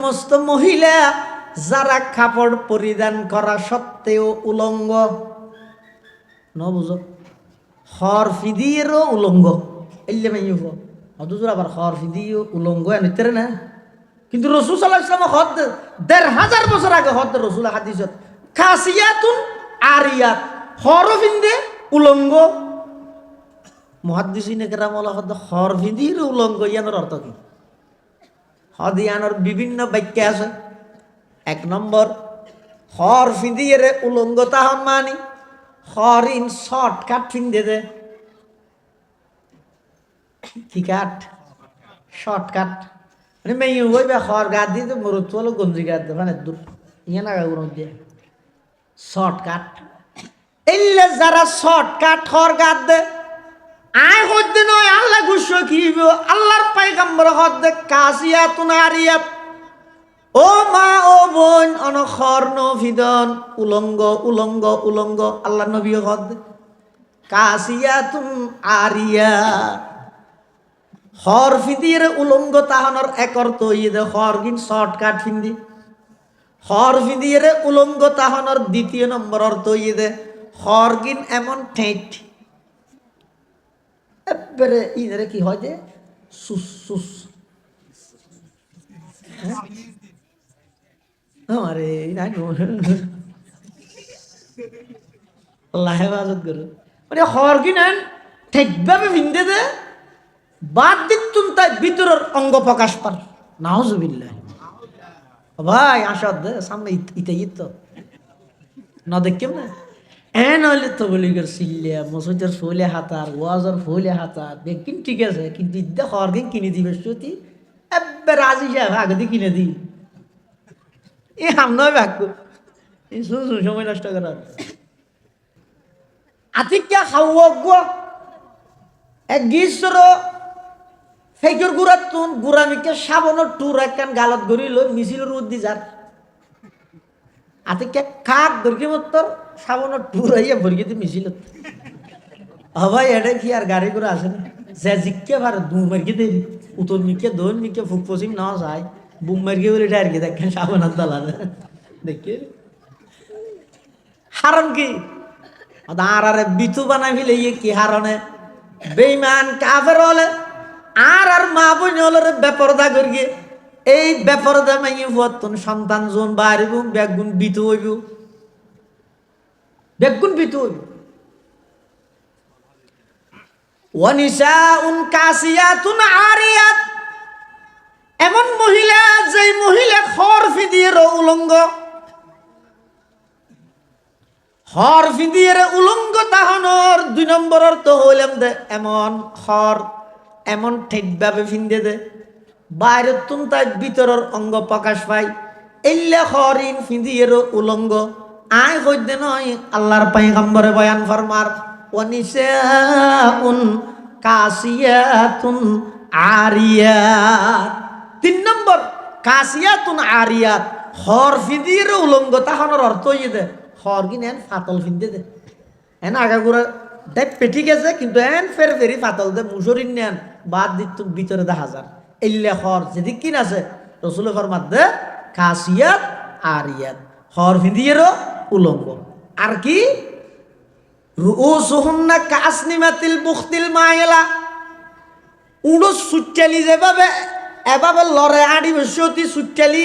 সমস্ত মহিলা যারা কাপড় পরিধান করা সত্ত্বেও উলঙ্গ ন বুঝো হর ফিদিয়েরও উলঙ্গ এলে মাইব অথচ আবার হর ফিদিও উলঙ্গ আনিতে না কিন্তু রসুল সাল্লাল্লাহু আলাইহি ওয়াসাল্লাম হদ ১৫০০ বছর আগে হদ রসুল হাদিসত কাসিয়াতুন আরিয়াত হর ফিন্দে উলঙ্গ মুহাদ্দিসিনে কেরাম ওয়ালা হদ হর ফিদির উলঙ্গ ইয়ানোর অর্থ কি হদিয়ানোর বিভিন্ন বাক্য আছে। ১ নম্বর হর ফিন্দিয়ে উলঙ্গ তাহন মানি হর ইন শর্টকাট ফিন্দে দে কি কাট শর্টকাট মানে মেয়ে হইবে হর গা দিয়ে তো মরুত হলো গঞ্জি গা দে মানে দূর ইয়ে না গাগুলো দিয়ে শর্টকাট এলে যারা শর্টকাট হর গা দে আয় হদ্দে নয় আল্লাহ গুস্ব কি আল্লাহর পায়গাম্বর হদ্দে কাসিয়াতুন আরিয়াত ও মা ও বোন অনখর নফিদন উলঙ্গ উলঙ্গ উলঙ্গ আল্লাহ নবী হদ্দে কাসিয়াতুন আরিয়া হর ফিদির উলঙ্গ তাহানোর এক অর্থ ইয়ে হর গিন শর্টকাট ফিন্দি হর ফিদির উলঙ্গ তাহানোর দ্বিতীয় নম্বর অর্থ ইয়ে হর গিন এমন ঠেট এবারে ইদারে কি হয় যে সুস সুস আরে আল্লাহ হেফাজত করো মানে হর কি নেন ঠিকভাবে ভিন্দে দে বাদ দিতুন তাই ভিতরের অঙ্গ প্রকাশ পার নাউজুবিল্লাহ ভাই আসাদ দে সামনে ইতে তো না দেখকেম না নইলে তো বলি সিল্লিয়া মসজিদের ফলে হাতার ওয়াজর ফলে হাতার দেখকিন ঠিক আছে কিন্তু ইদ্যা হরগিন কিনে দিবে সত্যি এবার রাজি সাহেব আগে দিয়ে কিনে দিই এ নয় ভাগ্য এই শুন সময় নষ্ট করার আতিকা খাওয়া এক গিসর ফেকর গুড়ার তুন গুড়ামিকে সাবনের টুর একখান গালত গড়ি লই মিছিলের উদ্দি যার আতিকা কাক দরকি মত্তর সাবনের টুর আইয়া ভরগিতে মিছিল হবাই এটা কি আর গাড়ি করে আসে না যে জিকে ভার দূর মার্কে দেরি উত্তর মিকে দোন মিকে ফুক পশ্চিম না যায় বুম মার্কে বলে এটা আর কি দেখেন সাবনার দালা দেখে হারণ কি আর বিতু বানাই ফেলে ইয়ে কি হারণে বেইমান কাফের হলে আর মা বোন হলে বেপরদা করিয়ে এই বেপরদা মাইয়ে ফুয়াতন সন্তান জোন বাড়িব বেগুন বিতু হইব বেগুন বিতু হইব ওয়ানিসাউন কাসিয়াতুন আরিয়াত এমন মহিলা যে মহিলা খর ফিদিয়ে উলঙ্গ হর ফিদিয়ে উলঙ্গ তাহনর ২ নম্বর অর্থ হইলাম দে এমন হর এমন ঠিকভাবে ফিন্দে দে বাইরের তুন তাই ভিতরের অঙ্গ প্রকাশ পাই এল্লে হরিন ফিদিয়ে উলঙ্গ আয় হইতে নয় আল্লাহর পায়গাম্বরে বয়ান ফরমার ওয়ানিসাউন কাসিয়াতুন আরিয়াত ৩ নম্বর কাসিয়াতুন আরিয়াত হর ফিদিয়ে উলঙ্গ তাহনর অর্থ ইয়ে দে হর কি নেন ফাতল ফিন্দে দে এন আগাগুড়া দেখ পেটি গেছে কিন্তু এন ফের ফেরি ফাতল দে মুসরিন নেন বাদ দিত ভিতরে ১০০০ এল্লে হর যেদিক কিন আছে রসুল ফরমাত দে কাসিয়াত আরিয়াত হর ফিদিয়েরও উলঙ্গ আর কি রুউসুহুন্না কাসনিমাতিল বুখতিল মাইলা উড়ো সুচ্চালি যেভাবে এভাবে লড়ে আড়ি বসতি সুচ্চালি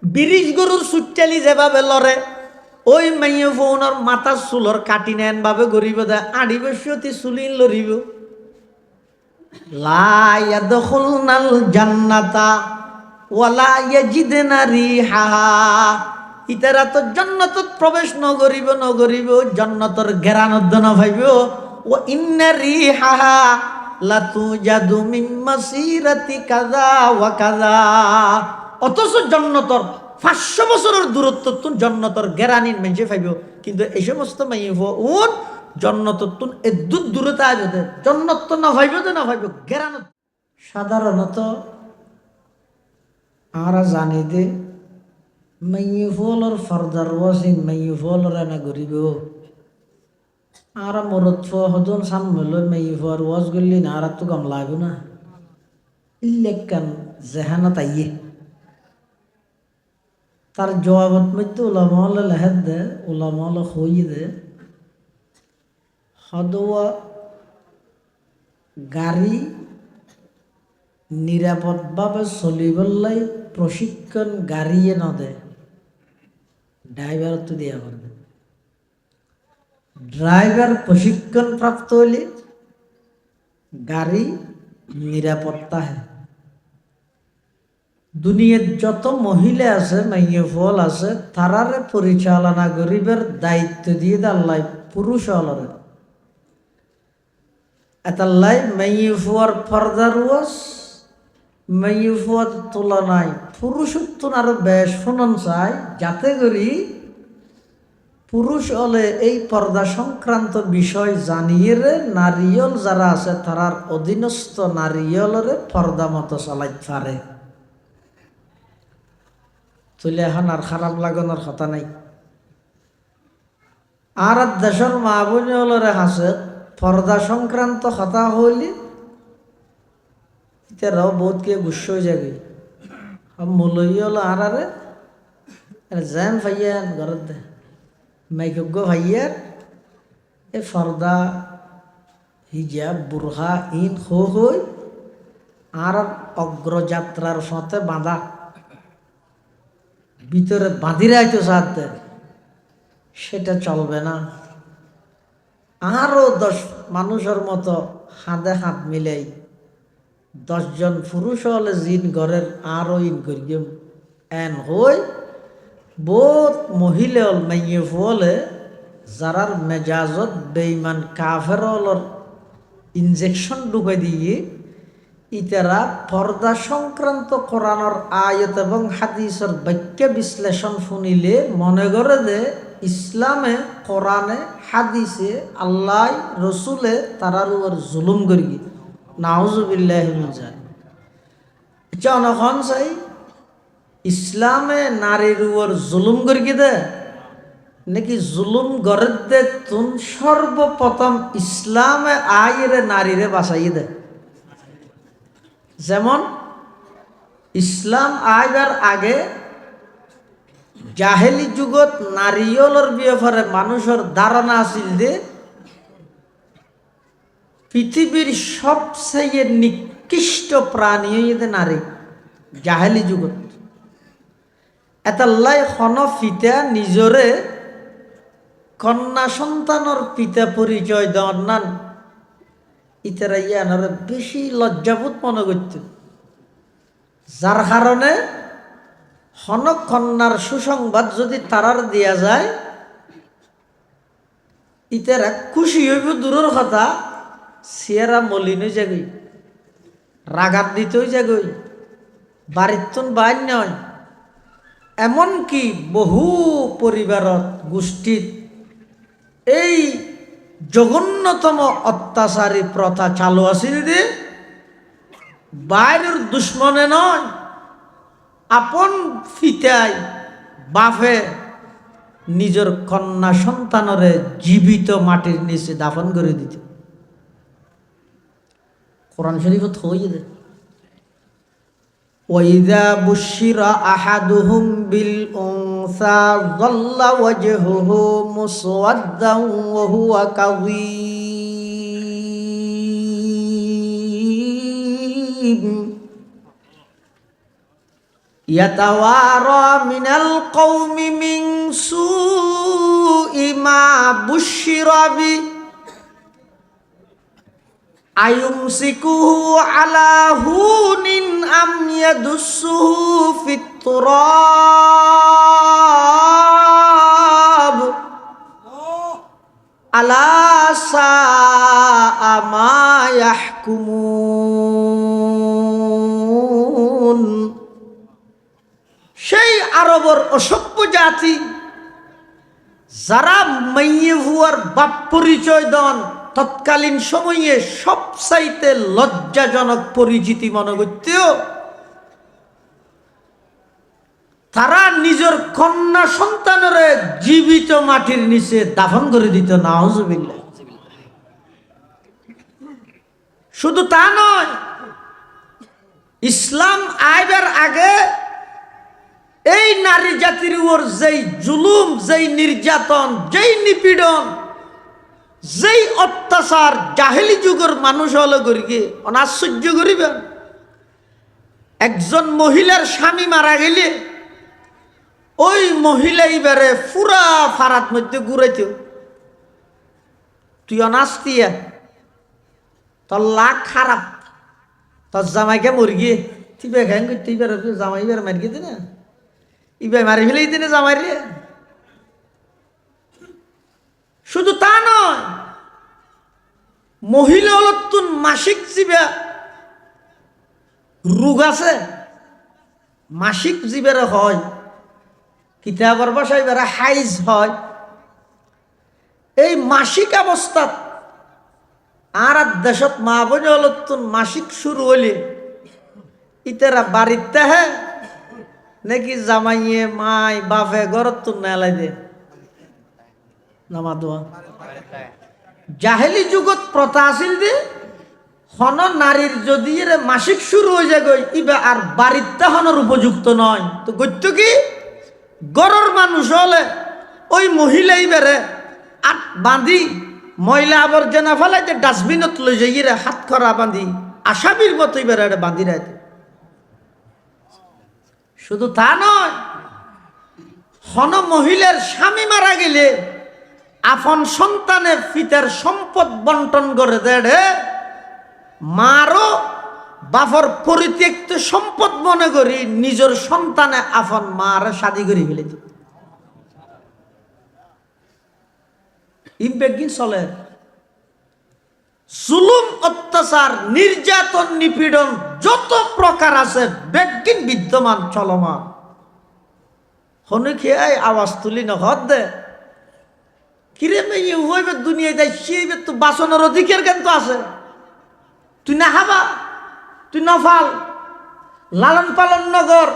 বিরিশ গরুর সুচ্চালি যেভাবে লড়ে ওই মাইয়ে ফোনের মাথার চুলর কাটি নেন ভাবে গরিব দে আড়ি বসতি চুলিন লড়িব লা ইয়াদখুলনাল জান্নাতা ওয়ালা ইয়াজিদনা রিহাহা ইতারা তো জান্নাতত প্রবেশ নগরিব জান্নাতের ঘেরানোদ্দ না ভাইব ও ইন্না রিহাহা লাতুজাদু মিন মাসিরাতি কাযা ওয়া কাযা অথচ জান্নাতের ৫০০ বছরের দূরত্ব তুন জান্নাতের ঘেরানিন মেনছে ভাইব কিন্তু এই সমস্ত মাইব উন জান্নাততুন এদ্দুত দূরতা আইবে জান্নাত তো না ভাইব ঘেরানো সাধারণত আমরা জানি দে মাইয়ে ফলর ফর্দার ওয়াসিন মাইয়ে ফলর এনে গরিব আর মরত হজন সামল মাইয়ে ফর ওয়াজ গলি না আর তো কম লাগবে না ইলেকান জেহানা তাইয়ে তার জবাবত মধ্যে উলামা লেহেদ দে, উলামা হই দে হদওয়া গাড়ি নিরাপদভাবে চলিবলাই প্রশিক্ষণ গাড়িয়ে নদে ড্রাইভার তো দিয়া করবে। ড্রাইভার প্রশিক্ষণ প্রাপ্ত হলে গাড়ি নিরাপত্তা হয়। দুনিয়ার যত মহিলা আছে মাইয়ে ফল আছে তারারে পরিচালনা করিবার দায়িত্ব দিয়ে আল্লাহ পুরুষ হলরে এতাল্লাই মাইয়ে ফুয়ার পর্দার ওয়াজ মাইয়ে ফুয়ার তুলনায় পুরুষত্ব আরো বেশ শুনন চায়, যাতে করি পুরুষ হলে এই পর্দা সংক্রান্ত বিষয় জানিয়ে রে নারিয়ল যারা আছে তারার অধীনস্থ নারিয়লরে পর্দা মতো চালাইতে পারে। তুলে এখন আর খারাপ লাগানোর কথা নাই। আর দেশের মা বোনে হলরে হাসে পর্দা সংক্রান্ত কথা হইলে এটারাও বহুত কে গুস্স হয়ে যাবে। মূলই হলো আর আরে জ্যাম ভাইয়ান ঘরের দে মাইকজ্ঞ ভাইয়ার এ পর্দা হিজাব বুরহা ইন হই আর অগ্রযাত্রার সাথে বাঁধা ভিতরে বাঁধিরে আইতো সাথে সেটা চলবে না। আরো 10 মানুষের মতো হাতে হাত মিলেই 10 জন পুরুষ হলে জিন ঘরের আরো ইন করি এন হই বহুত মহিলা হল মাইয়ে ফলে যারার মেজাজত বেইমান কাফের হলর ইনজেকশন ঢুকে দিয়ে ইতারা পর্দা সংক্রান্ত কোরআনের আয়াত এবং হাদিসের বাক্য বিশ্লেষণ শুনিলে মনে করে যে ইসলামে কোরআনে হাদিসে আল্লাহ রসুলে তারার উপর জুলুম করি নাউজুবিল্লাহি মিন যালিক। জনগণ চাই ইসলামে নারীর উপর জুলুম করি দে নাকি জুলুম করে দে তুন সর্বপ্রথম ইসলামে আইরে নারীরে বাঁচাই দে। যেমন ইসলাম আইবার আগে জাহেলি যুগত নারীয়লর ব্যাপারে মানুষের ধারণা আছিল যে পৃথিবীর সবচেয়ে নিকৃষ্ট প্রাণী হইতে নারী। জাহেলি যুগত এতাল্লাই খন পিতা নিজরে কন্যা সন্তানের পিতা পরিচয় দেওয়ার নান ইতারা ইয়ানরে বেশি লজ্জাবোধ মনে করত, যার কারণে হনক কন্যার সুসংবাদ যদি তারার দেয়া যায় ইতারা খুশি হইব দূরের কথা সিয়ারা মলিন হয়ে যাগই, রাগাত দিতে হয়ে যাগই, বাড়ির তুন বাইর নয়। এমনকি বহু পরিবারত গোষ্ঠীত এই জঘন্যতম অত্যাচারী প্রথা চালু আছিল যে বাইরের দুশ্মনে নয় আপন ফিতাই বাফে নিজের কন্যা সন্তানরে জীবিত মাটির নিচে দাফন করে দিত। কোরআন শরীফত হয়ে দে ওয়াইযা বুশিরা আহাদুহুম বিল উনসা যাল্লা ওয়াজহুহু মুসওয়াদ্দান ওয়া হুয়া কাযীম ইয়াতাওয়ারা মিনাল কওমি মিন সুই মা বুশিরা বি আয়ুমসিকুহু আলা হুনিন আম ইয়াদুসুহু ফিত তুরাব আলা সাআ মা ইয়াহকুমুন। সেই আরবের অসভ্য জাতি যারা মাইয়ে ভুয়ার বাপ পরিচয় দেন তৎকালীন সময়ে সবচাইতে লজ্জাজনক পরিচিতি মনে করত, তারা নিজের কন্যা সন্তানের জীবিত মাটির নিচে দাফন করে দিত। নাউজুবিল্লাহ। শুধু তা নয়, ইসলাম আইবার আগে এই নারী জাতির উপর যেই জুলুম, যেই নির্যাতন, যেই নিপীড়ন, যেই অত্যাচার জাহেলি যুগের মানুষ হলে করিকে অনাশ্চর্য করিবেন। একজন মহিলার স্বামী মারা গেলে ওই মহিলা এবারে পুরা ফারাত মধ্যে ঘুরাইত, তুই অনাস্তিয়া, তোর লাখ খারাপ, তোর জামাইকে মরগি তুই বেখান করতে জামাই এবার মারি গেতি না, ইবাই মারি ফেলে দিনে জামাই রে। শুধু তা নয়, মহিলা অলতুন মাসিক জীবে রোগ আছে, মাসিক জীবের হয়, কিতাবের ভাষায় বেড়া হাইজ হয়। এই মাসিক অবস্থাত আর দেশত মা বোন অলতুন মাসিক শুরু হইলে ইতারা বাড়িতে হ্যাঁ নাকি জামাইয়ে মাই বাপে ঘরত তো নেলাই দে নামা দোয়া। জাহেলি যুগত প্রথা আছিল যে হন নারীর যদি এর মাসিক শুরু হয়ে যায় গই ইবা আর বাড়িতে হনর উপযুক্ত নয়, তো গত্য কি গরর মানুষ হলে ওই মহিলা ইবারে আট বাঁধি ময়লা আবর্জনা ফেলাই যে ডাস্টবিনত লই যাই রে হাত খরা বাঁধি আসামির মতো ইবারে বাঁধি রাখে। শুধু তা নয়, হন মহিলার স্বামী মারা গেলে আপন সন্তানের পিতার সম্পদ বন্টন করে দেড়ে মারও বাপর পরিত্যক্ত সম্পদ মনে করি নিজের সন্তানে আপন মার শাদি করে ফেলে দিত। ইবেগিন চলে জুলুম, অত্যাচার, নির্যাতন, নিপীড়ন যত প্রকার আছে বেগিন বিদ্যমান চলমান। হনে খেয়ে আওয়াজ তুলি নহদ দে কিরে মেয়ে হইবে দুনিয়ায় যাই সেইবে তো বাসনের অধিকার কিন্তু আছে, তুই না হাবা, তুই নফাল লালন পালন নগর,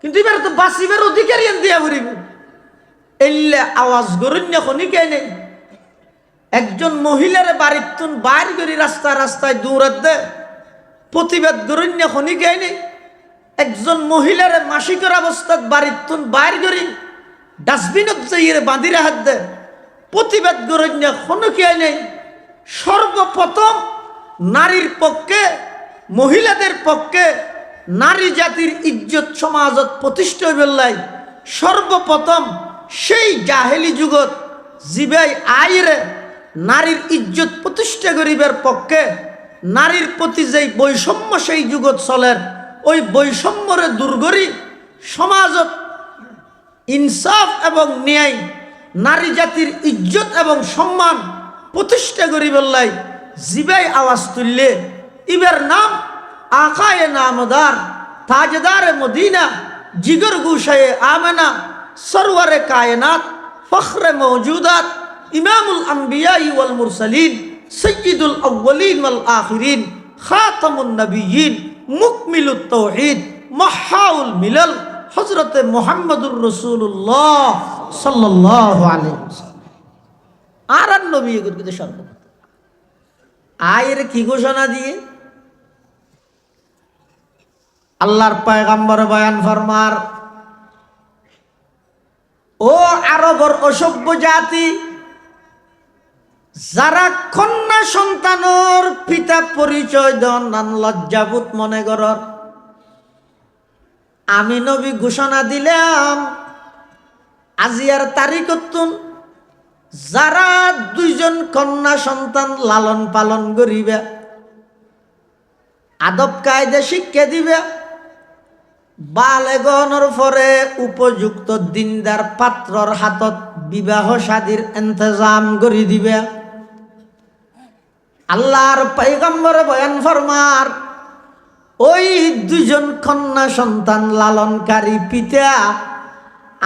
কিন্তু এবার তো বাঁচিবার অধিকার দিয়া ঘুরিব এলে আওয়াজ গরুন খনি কে নেই। একজন মহিলার বাড়ির তুন বাইর করি রাস্তায় রাস্তায় দৌড়াত দে প্রতিবাদ গরুন খনি কে নেই। একজন মহিলার মাসিকের অবস্থাত বাড়ির তুন বাইর করি ডাস্টবিনত যাইয়ে বাঁধি রাহাত দে প্রতিবাদ গরুন খনি কে নেই। সর্বপ্রথম নারীর পক্ষে, মহিলাদের পক্ষে নারী জাতির ইজ্জত সমাজত প্রতিষ্ঠা বেল্লাই সর্বপ্রথম সেই জাহেলি যুগত জিবাই আইরে নারীর ইজ্জত প্রতিষ্ঠা করিবার পক্ষে নারীর প্রতি যেই বৈষম্য সেই যুগত চলের ওই বৈষম্যরে দূর করি সমাজত ইনসাফ এবং ন্যায়, নারী জাতির ইজ্জত এবং সম্মান প্রতিষ্ঠা করিবার জিবাই আওয়াজ তুললে ইবের নাম আকায়ে নামদার তাজদার মদিনা জিগর গুশায়ে আমেনা সরওয়ারে কায়নাত ফখরে মওজুদাত ইমামুল আম্বিয়া ওয়াল মুরসালিন সৈয়দুল আউয়ালিন ওয়াল আখিরিন খাতামুন নবিয়্যিন মুকমিলুত তাওহীদ মাহাউল মিলাল হযরতে মুহাম্মদুর রাসূলুল্লাহ সাল্লাল্লাহু আলাইহি ওয়াসাল্লাম। আর নবী এগুলো সর্বপ্রথম আয়ের কি ঘোষণা দিয়ে আল্লাহর পয়গম্বর বয়ান ফরমার, ও আরবর অসভ্য জাতি, যারা কন্যা সন্তানের পিতা পরিচয় দেন লজ্জাবোধ মনে করর, আমি নবী ঘোষণা দিলাম আজিয়ার তারিখতুন যারা দুইজন কন্যা সন্তান লালন পালন করিবে, আদব কায়দা শিক্ষা দিবে, বালেগনের পরে উপযুক্ত দিনদার পাত্রর হাতত বিবাহ শাদীর ইন্তজাম করে দিবে। আল্লাহর পয়গম্বর বয়ান ফরমার, ওই দুজন কন্যা সন্তান লালনকারী পিতা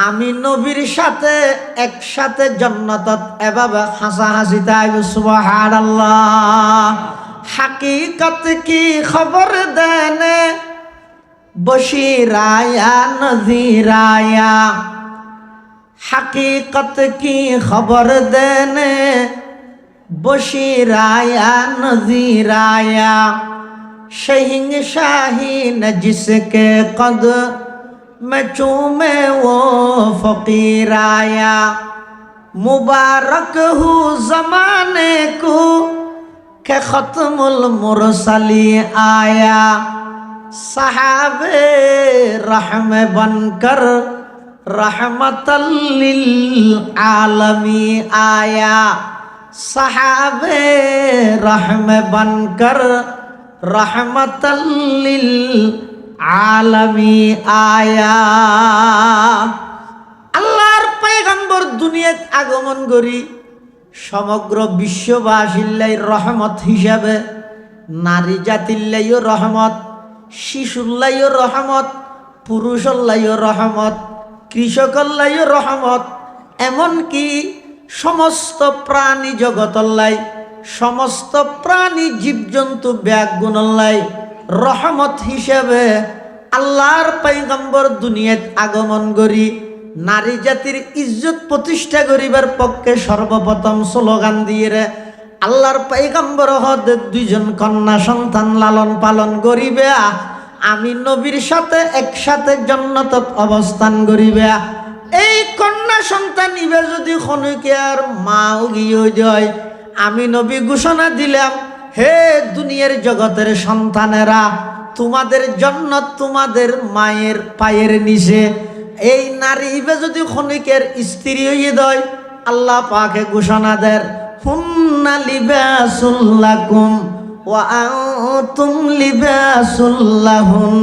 আমি নবীর সাথে একসাথে জান্নাতত এভাবে হাসাহাসি তাই সুবহানাল্লাহ। হাকিকত কি খবর দেনে বশিরায়া নজিরায়া, হাকিকত কি খবর দেনে বশিরায়া নজিরায়া, शहीन शाहीन जिसके कद मैं चूमे वो फकीर आया, मुबारक हूँ जमाने को के खत्मुल मुरसली आया। सहाबे रहम बनकर रहमतल लिल आलमी आया, सहाबे रहम बनकर रहमतल लिल आलमी आया। আল্লাহর পয়গম্বর দুনিয়াত আগমন করি সমগ্র বিশ্ববাসীর রহমত হিসাবে, নারী জাতির রহমত, শিশুর রহমত, পুরুষের রহমত, কৃষকের রহমত, এমনকি সমস্ত প্রাণী জগতল্লাই, সমস্ত প্রাণী জীবজন্তু ব্যাগুণল্লাই রহমত হিসেবে আল্লাহর পয়গম্বর দুনিয়াত আগমন করি নারী জাতির ইজ্জত প্রতিষ্ঠা করিবার পক্ষে সর্বপ্রথম স্লোগান দিয়ে রে আল্লাহর পয়গম্বর হদে দুইজন কন্যা সন্তান লালন পালন করিবে, আমি নবীর সাথে একসাথে জান্নাত অবস্থান করিবে। এই কন্যা সন্তান ইবে যদি খনুকিয়ার মাও গিয়ে যায়, আমি নবী ঘোষণা দিলাম, হে দুনিয়ার জগতের সন্তানেরা, তোমাদের জান্নাত তোমাদের মায়ের পায়ের নিচে। এই নারী ইবে যদি খনিকের স্ত্রী হয়ে দেয়, আল্লাহ পাকে ঘোষণা দেন, হুন্না লিবাসুল লাকুম ওয়া আনতুম লিবাসুল লাহুন।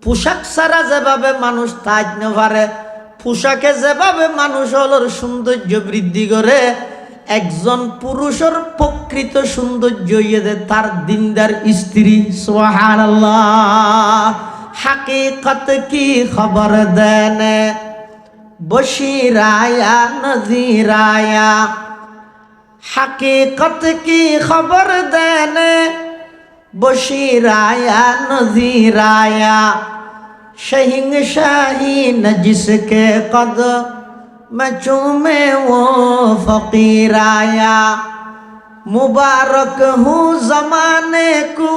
পোশাক ছাড়া যেভাবে মানুষ থাকতে পারে, পোশাকে যেভাবে মানুষ হলোর সৌন্দর্য বৃদ্ধি করে, একজন পুরুষের প্রকৃত সৌন্দর্য ইয়ে তার দিনদার স্ত্রী। সুবহানাল্লাহ। হাকিকত কি খবর দেন বশিরায়া নজিরায়া, হাকিকত কি খবর দেন বশিরাया नजीराया। शहिंशाही न जिसके कदम चूमे वो फकीर आया, मुबारक हूँ ज़माने को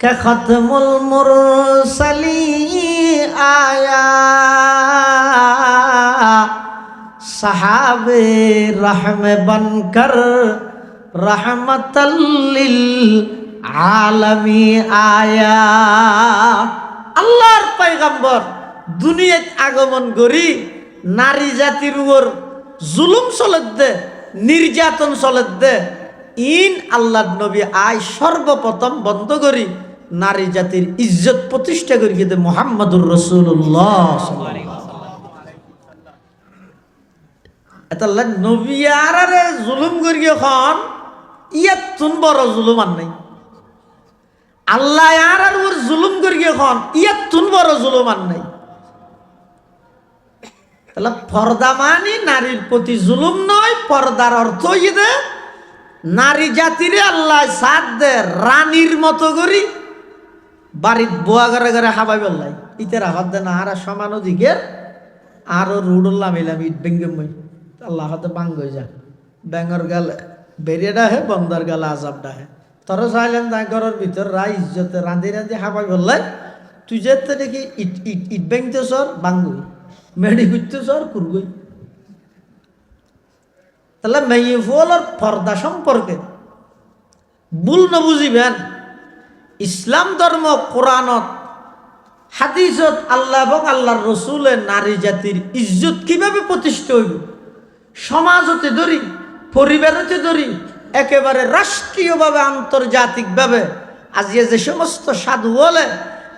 के खत्मुल मुरसली आया। सहाबे रहम बनकर रहमतल लिल आलमी आया। আল্লাহর পয়গম্বর দুনিয়াত আগমন করি নারী জাতির উপর জুলুম চলে দে, নির্যাতন চলে দে, ইন আল্লাহর নবী আয় সর্বপ্রথম বন্ধ করি নারী জাতির ইজ্জত প্রতিষ্ঠা করি দে মুহাম্মদুর রাসূলুল্লাহ। এতাল্লাহ নবী আরে জুলুম করি এখন ইয়াত তুন বড় জুলুম আর নাই। আল্লাহ আর ওর জুলুম করি এখন ইয়াত তুন বড় জুলুম আর নাই। তাহলে পর্দা মানি নারীর প্রতি জুলুম নয়, পর্দার অর্থ দে নারী জাতিরে আল্লাহ সাথ দে রানীর মতো করি বাড়ির বোয়া ঘরে ঘরে হাবাই বললাই ইতের হাত দে না আর সমান অধিকের আরো রুডল্লা মিলাম ইট বেঙ্গে মই আল্লাহ হাতে বাঙ্গ হয়ে যা ব্যাঙ্গর গালে বেরিয়েটা হে বন্দার গালে আজাবটা হে তোর চাইলেন তাই ঘরের ভিতর রাই ইজ্জতে রাঁধি রাঁধি হাবাই বললাই তুই যেতে দেখি ইট ইট ইট বেঙ্গতে সর বাঙ্গুই মেডি করতে সর কুরগুই। তাহলে মেয়ে ফুলের পর্দা সম্পর্কে ভুল না বুঝিবেন। ইসলাম ধর্ম কোরআনত হাদিসত আল্লাহ এবং আল্লাহর রসুলে নারী জাতির ইজ্জত কিভাবে প্রতিষ্ঠা হইব, সমাজতে ধরি, পরিবারতে ধরি, একেবারে রাষ্ট্রীয়ভাবে আন্তর্জাতিকভাবে আজিয়ে যে সমস্ত সাধু বলে,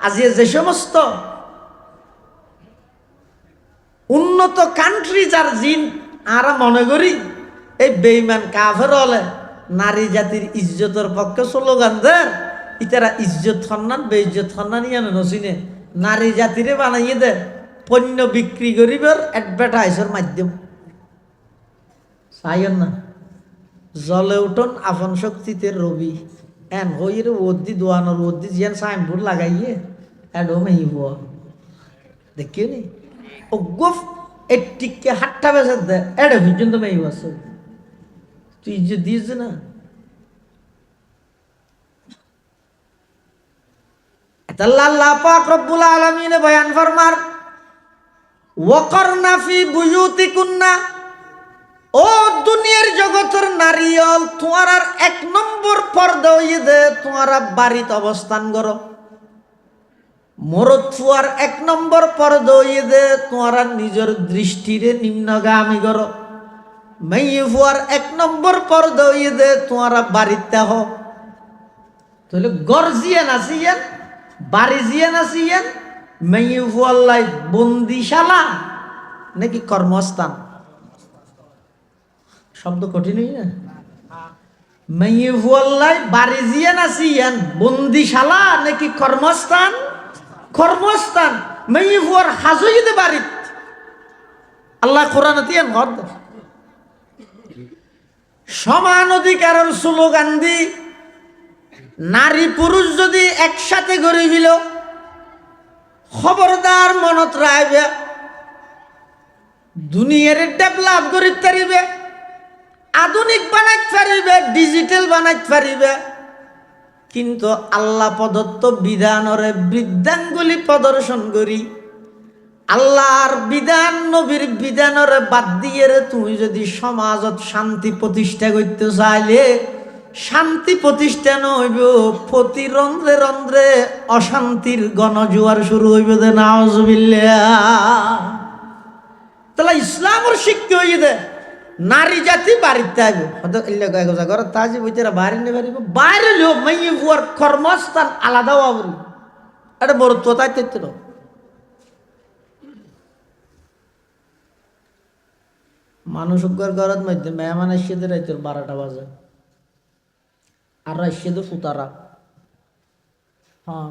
আজিয়ে যে সমস্ত উন্নত কান্ট্রি যার জিন আরা মনে করি এই বেঈমান কাফের হলে নারী জাতির ইজ্জতের পক্ষে স্লোগান দেয়, ইতারা ইজ্জত সম্মান বেইজ্জত সম্মান ইয়ানো নচিনে নারী জাতিরে বানাইয়ে দে পণ্য বিক্রি করিবার অ্যাডভার্টাইজের মাধ্যম। চাইন না জলে উঠন আপন শক্তিতে রবি এন হইর ওদ্দি দোয়ানোর ওদ্দি জিয়ান সাইনবোর্ড লাগাইয়ে এডো মেহিব দেখিও নি ও গোফ এটিকে হাট্টা বেসে দে এডে পর্যন্ত মেহিব আছে তুই ইজ্জত দিয়েছে না। আল্লাহ পাক রব্বুল আলামিন বয়ান ফরমার ওয়াকারনা ফি বুয়ুতিকুন্না, ও দুনিয়ার জগতের নারীল, তোমার এক নম্বর পর্দা হইয়ে দে তোমারা বাড়িতে অবস্থান করো। মরদ ফুয়ার এক নম্বর পর্দা হইয়ে দে তোমারা নিজের দৃষ্টিরে নিম্নগামী করো। মেয়ে ফুয়ার এক নম্বর পর্দা হইয়ে দে তোমারা বাড়িতে হো। তাহলে গর্জিয়ান আসিয়েন, বাড়ি জিয়ান আসিয়েন, মেয়ে ফুয়াল্লাই বন্দিশালা নাকি কর্মস্থান? শব্দ কঠিন হই না? মেয়ে ফুয়াল্লাই বাড়ি জিয়ান আসিয়েন, বন্দিশালা নাকি কর্মস্থান? কর্মস্থান। মেয়ে ফুয়ার হাজইতে বাড়িত আল্লাহ কোরআন তিয়ান ঘর সমান অধিকারের স্লোগান দি নারী পুরুষ যদি একসাথে গড়ে ফেল, খবরদার মনত রাখবে দুনিয়ার ডেভেলপ করিতে পারিবে, আধুনিক বানাইতে পারিবে, ডিজিটাল বানাইতে পারিবে, কিন্তু আল্লাহ প্রদত্ত বিধানরে বৃদ্ধাঙ্গুলি প্রদর্শন করি আল্লাহর বিধান নবীর বিধানরে বাদ দিয়ে তুমি যদি সমাজত শান্তি প্রতিষ্ঠা করতে চাইলে শান্তি প্রতিষ্ঠা হইব, প্রতি রন্ধ্রে রন্ধ্রে অশান্তির গণজোয়ার শুরু হইব। যে নাউজুবিল্লাহ। তাহলে ইসলামের শিক্ষা হইয়ে দে নারী জাতি বাড়িতে আইব, ঘর তাজি বইতেরা বাইরে নিয়ে পারিব, বাইরে লোক মেয়ে বুয়ার কর্মস্থান আলাদা হবো। এটা বড় তো তাই তো মানুষ ঘরের মধ্যে মেহমান এসে রাইতের 12টা বাজে, আর এসে তো ফুতারা, হ্যাঁ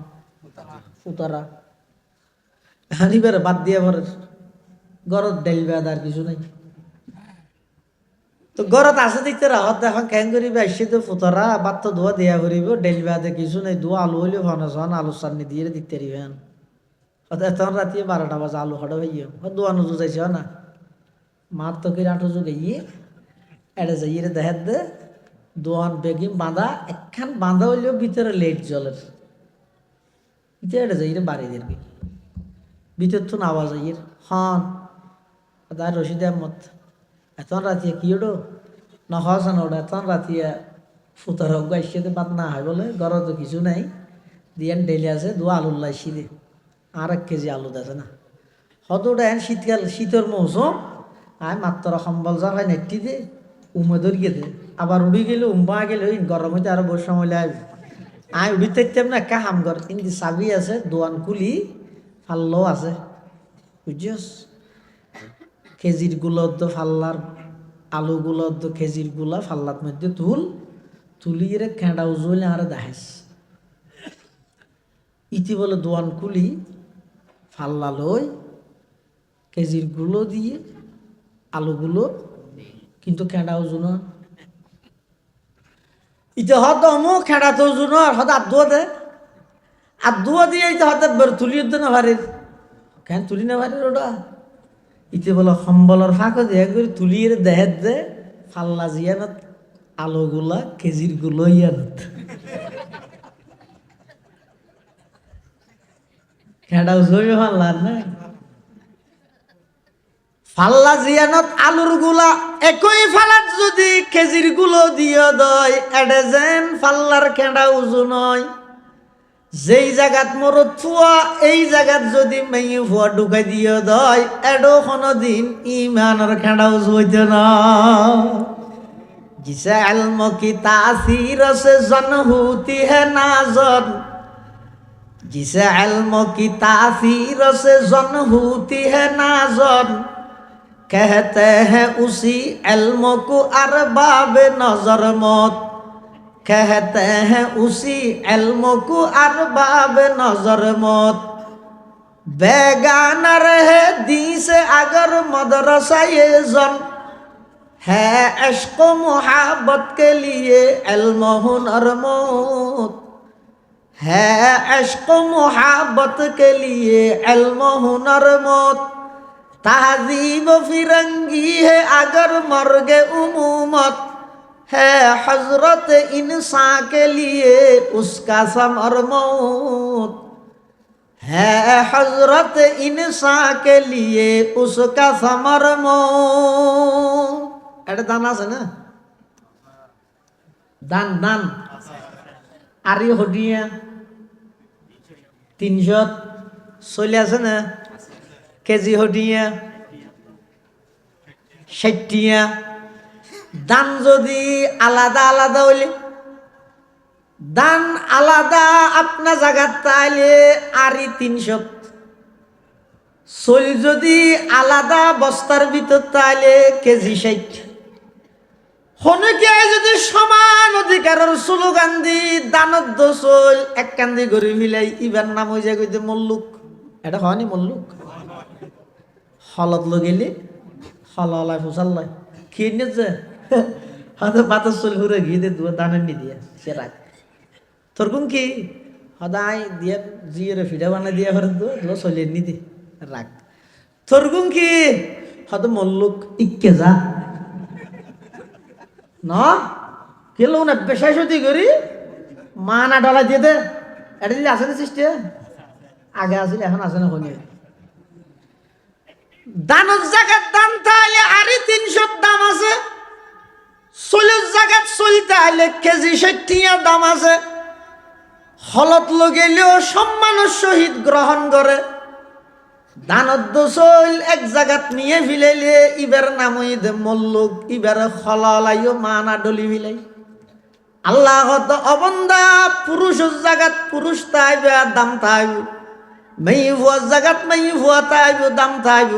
ফুতারা হানিবার বাদ দিয়ে ভরে গরত ডেল বেদ আর কিছু নাই। তো গরত আছে দেখতে রাহত এখন কেন করিবে, এসে তো ফুতারা বাদ তো ধোয়া দেয়া করিব, ডেল বেদে কিছু নাই, ধোয়া আলু হইলে ফানাস হন আলু চাটনি দিয়ে দিতে পারিবেন। এখন রাতে 12টা বাজে আলু হড় হইয়ে দোয়া নজু যাইছে না মার তো কি আঠো যুগে ইয়ে এটা যাইয়ে দেখা দে দোয়ান বেগিম বাঁধা একখান বাঁধা হইলেও ভিতরে লেট জলের এটা যাই বাড়ি দের ভিতর তো নাওয়া যাইয়ের হন তার রশিদ আহমদ এত রাতিয়ে কি ওটো নহসান ওটা এত রাতিয়ে ফুতার হোক গাইতে বাদ না হয় বলে ঘর তো কিছু নাই দিয়ান ডেলি আছে দোয়া আলুল্লাহ শীতে আর 1 কেজি আলু আছে না হয়তো ওটা এখন শীতকাল শীতের মৌসুম আয় মাত্র সম্বল যাবে নেটটি দে উমে ধরিয়ে দে আবার উড়ি গেলে উম্বা গেলে ওই গরম হইতে আরো বসে সময় আসবে আয় উড়ি থাকতাম না কা হাম ঘর কিন্তু চাবি আছে দোয়ান কুলি ফাল্লাও আছে বুঝছস খেজির গুলোর ফাল্লার আলু গুলোর খেজির গুলা ফাল্লার মধ্যে তুলিয়ে খেঁড়া উজলে আর দেখাইস ইতি বলে দোয়ান কুলি ফাল্লা লই খেজির গুলো দিয়ে আলুগুলো কিন্তু খেঁড়া ওজন ইতে হত মো খেঁড়া তো ওজন আর হত আদুয়া দে আদুয়া দিয়ে ইতে হতে তুলিয়ে দে না ভারির কেন তুলি না ভারির ওটা ইতে বলো সম্বলর ফাঁকো দিয়ে করে তুলিয়ে দেহের দে ফাল্লা জিয়ানত আলুগুলা খেজির গুলো ইয়ানত খেঁড়া ওজন ফাল্লার না ফাল্লা জিয়ানত আলুর গুলা একই ফালাত যদি খেজির গুলো দিয়ে দয় এডে যেন ফাল্লার খেঁড়া উজু নয় যেই জায়গাত মরদ ফুয়া এই জায়গাত যদি মেয়ে ফুয়া ঢুকাই দিয়ে দয় এডো কোনদিন ইমানের খেঁড়া উজু হইতে না জিসে ইলম কি তাসির সে জন হতি হে নাজন জিসে ইলম কি তাসির সে জন হতি হে নাজন कहते हैं उसी इल्म को अरबाब नजर मौत कहते हैं उसी इल्म को अरबाब नजर मौत बेगाना रहे दी से अगर मदरसा ये जन है इश्क मोहब्बत के लिए इल्म हुनर मौत है इश्क मोहब्बत के लिए इल्म हुनर मौत तहजीब फिरंगी है अगर मर्गे उमूमत है हजरत इंसान के लिए उसका समर मौत है हजरत इंसान के लिए उसका समर मौत। এটা দান আছে না? দান দান আরি হডিয়া 300 চলে আছে না? কেজি হডিয়া 60 দান যদি আলাদা আলাদা হইলে, দান আলাদা আপনা জায়গার তাইলে আরি 300, চল যদি আলাদা বস্তার ভিতর তাইলে কেজি 60। হনকে যদি সমান অধিকারের স্লোগান দি দানদ্দ চল এক কান্দি গড়ি ফিলাই, ইবার নাম হয়ে যায় কইতে মল্লুক। এটা হয়নি মল্লুক? হলত লগেলে হলাই ফুসাল্লাই কি নিয়ে হয়তো বাতাস চল ঘুরে গিয়ে দে দানের নি দিয়া সে রাখ তোর কোন কি সদায় দিয়ে জিয়ে ফিডা বানাই দিয়া ঘরে দো চলিয়ে নি দি রাখ তোর কোন কি হয়তো মল্লুক ইকে যা না কেলো না পেশায় সতি করি মা না ডলা দিয়ে দে। এটা যদি আসে না সৃষ্টি আগে আসলে এখন আসে না কোনে দানের জায়গার দাম তাহলে আরে 300 দাম আছে, 40 জায়গার চলতে হলে কেজি 60 দাম আছে। হলত লগেলেও সম্মানের সহিত গ্রহণ করে। দানদ্দ চল এক জায়গাত নিয়ে ফিলাইলে ইবার নাম দে মল্লুক, ইবার হলাইও মানা ডলি ফিলাই। আল্লাহ অবন্দা পুরুষের জায়গাত পুরুষ তাইবে দাম তাইব, মেই ভুয়ার জায়গাত মেই ভুয়া তাইব দাম তাইব।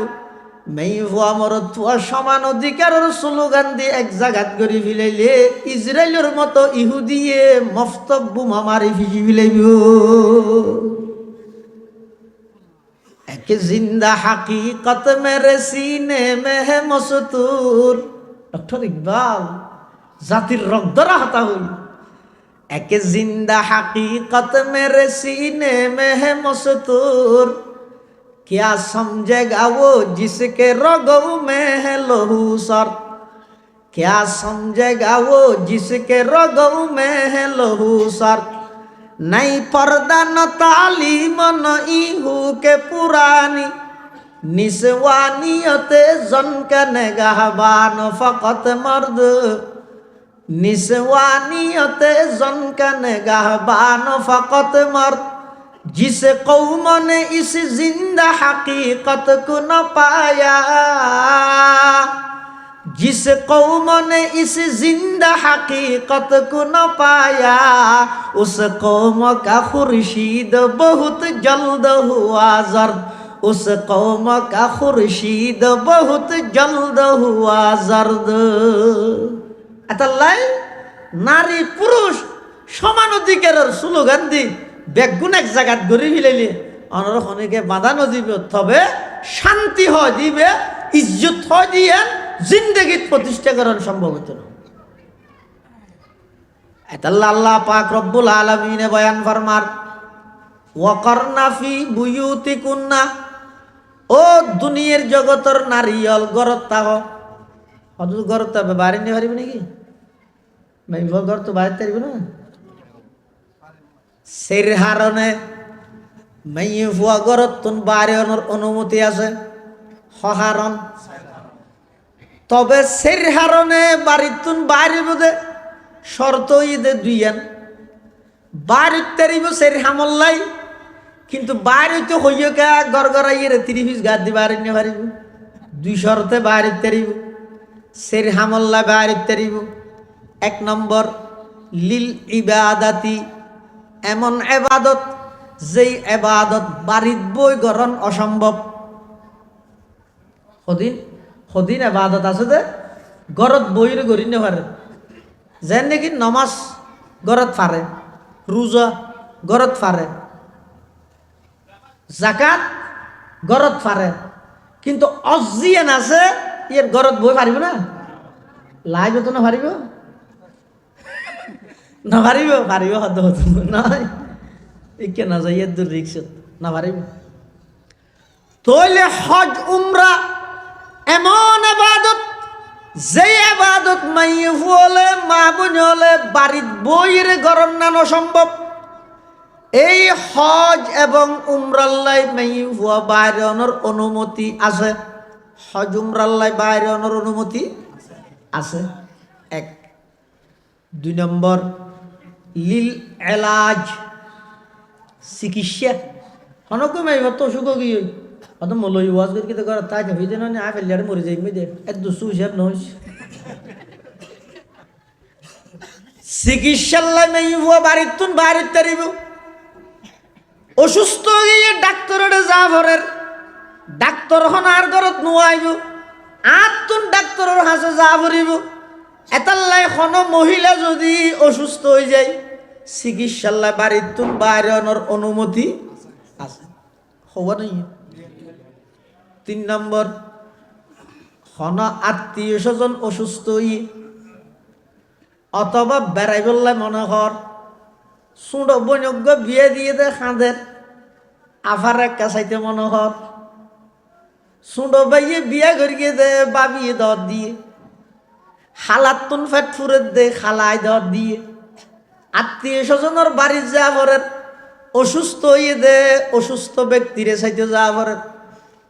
মেই ভুয়া মরত ভুয়া সমান অধিকারের স্লোগান দিয়ে এক জায়গাত গড়ি ফিলাইলে ইসরায়েলের মতো ইহুদিয়ে মস্তক বোমা মারি ফিজি ফিলাইব। এক জিন্দা হাকিকত মেরে সিনে মে হে মসতুর। ডক্টর ইকবাল জাতির রক্তরা হতা হই। এক জিন্দা হাকিকত মেরে সিনে মে হে মসতুর, क्या समझेगा वो जिसके रगों में है लहू सर। क्या समझेगा वो जिसके रगों में है लहू सर। नहीं पर्दा न तालीम न इहू के पुरानी, निस्वानियते जन के निगाहबान फकत मर्द। निस्वानियते जन के निगाहबान फकत मर्द। जिस कौम ने इस जिंदा हकीकत को न पाया, जिस कौम ने इस जिंदा हकीकत को न पाया, उस कौम का खुर्शीद बहुत जल्द हुआ जर्द। उस कौम का खुर्शीद बहुत जल्द हुआ जर्द। এতাল্লাই নারী পুরুষ সমান অধিকারের স্লোগান দি বেগুন এক জায়গাত গড়ি ফিলাইলে অনরখনকে বাঁধানো দিবে, তবে শান্তি হয় দিবে, ইজ্জত হয় দিয়ে জিন্দগিত প্রতিষ্ঠা করার সম্ভব হতো না। এতাল্লাহ আল্লাহ পাক রব্বুল আলামিনে বয়ান ফরমার ওয়াকারনা ফি বুয়ুতিকুন্না, ও দুনিয়ার জগতের নারীল গরত তাহ হদু গরত তবে বাড়ি নিয়ে পারিবে নাকি? ভাই ঘর তো বাড়িতে পারিবে না। সের হারণে মাইয়ে ফুয়া গরত তুন বাড়ির অনুমতি আছে সহারণ, তবে সের হারণে বাড়ির তুন বাড়ি বোধে শর্ত ঈদে দুইয়ান বাড়ির তারিব সের হামল্লাই, কিন্তু বাড়িতে হইয়া কা গড়গড়াইয়ের 30 গাছ দি বাড়ি নিয়ে পারিব। 2 শর্তে বাড়ির তারিব সের হামল্লা বাড়ির তারিব। 1 নম্বর লিল ইবাদাতি, এমন এবাদত যেই এবাদত বাড়িত বই গরণ অসম্ভব। সদিন এবাদত আছে যে গরত বইর গড়ি নে পারে, যেন নাকি নমাজ গরত ফারে, রোজা গরত ফারে, জাকাত গরত ফারে, কিন্তু অজিয়ান আছে ইয়ের গরত বই পারিব না। লাইব তো না পারিব না পারিব পারিব হদ হতো নয় একে না যাই দূর রিক্সত না পারিব। তইলে হজ উমরা এমন ইবাদত যে ইবাদত মাইয়ে হলে মা বোন হলে বাড়িত বইয়ের গরম নানো সম্ভব। এই হজ এবং উমরাল্লাই মেই হুয়া বাইরে অনর অনুমতি আছে। হজ উমরাল্লাই বাইরে অনর অনুমতি আছে। এক। 2 নম্বর লিল এলাজ, চিকিৎসা। হনকম এই তো অসুখ গিয়ে অত মলই ওয়াজ করে কিতে করে তাই হইতে না আয় ফেলিয়ারে মরে যাই দে এত দুসু হিসাব নয়। চিকিৎসাল্লাই মেই হুয়া বাড়িতুন বাইরে তারিব। অসুস্থ গিয়ে ডাক্তারের যা ভরের ডাক্তার হনার ঘরত নোয়াইব, আতুন ডাক্তারের হাসে যা ভরিব। এতাল্লাই কোনো মহিলা যদি অসুস্থ হয়ে যায় চিকিৎসাল্লাই বাড়িতুন বাইরে অনর অনুমতি আছে, হওয়া নেই। 3 নম্বর হন আত্মীয় স্বজন অসুস্থ হই অথবা বেড়াই বললাই মনে কর সুড বৈনজ্ঞ বিয়ে দিয়ে দে খাঁদের আফার একটা চাইতে মনে কর সুড বাইয়ে বিয়ে করিয়ে দে বাবিয়ে দর দিয়ে হালাতুন ফেট ফুরের দে খালাই দর দিয়ে আত্মীয় স্বজনের বাড়ির যা ভরের অসুস্থ হইয়ে দে অসুস্থ ব্যক্তিরে চাইতে যা ভরের।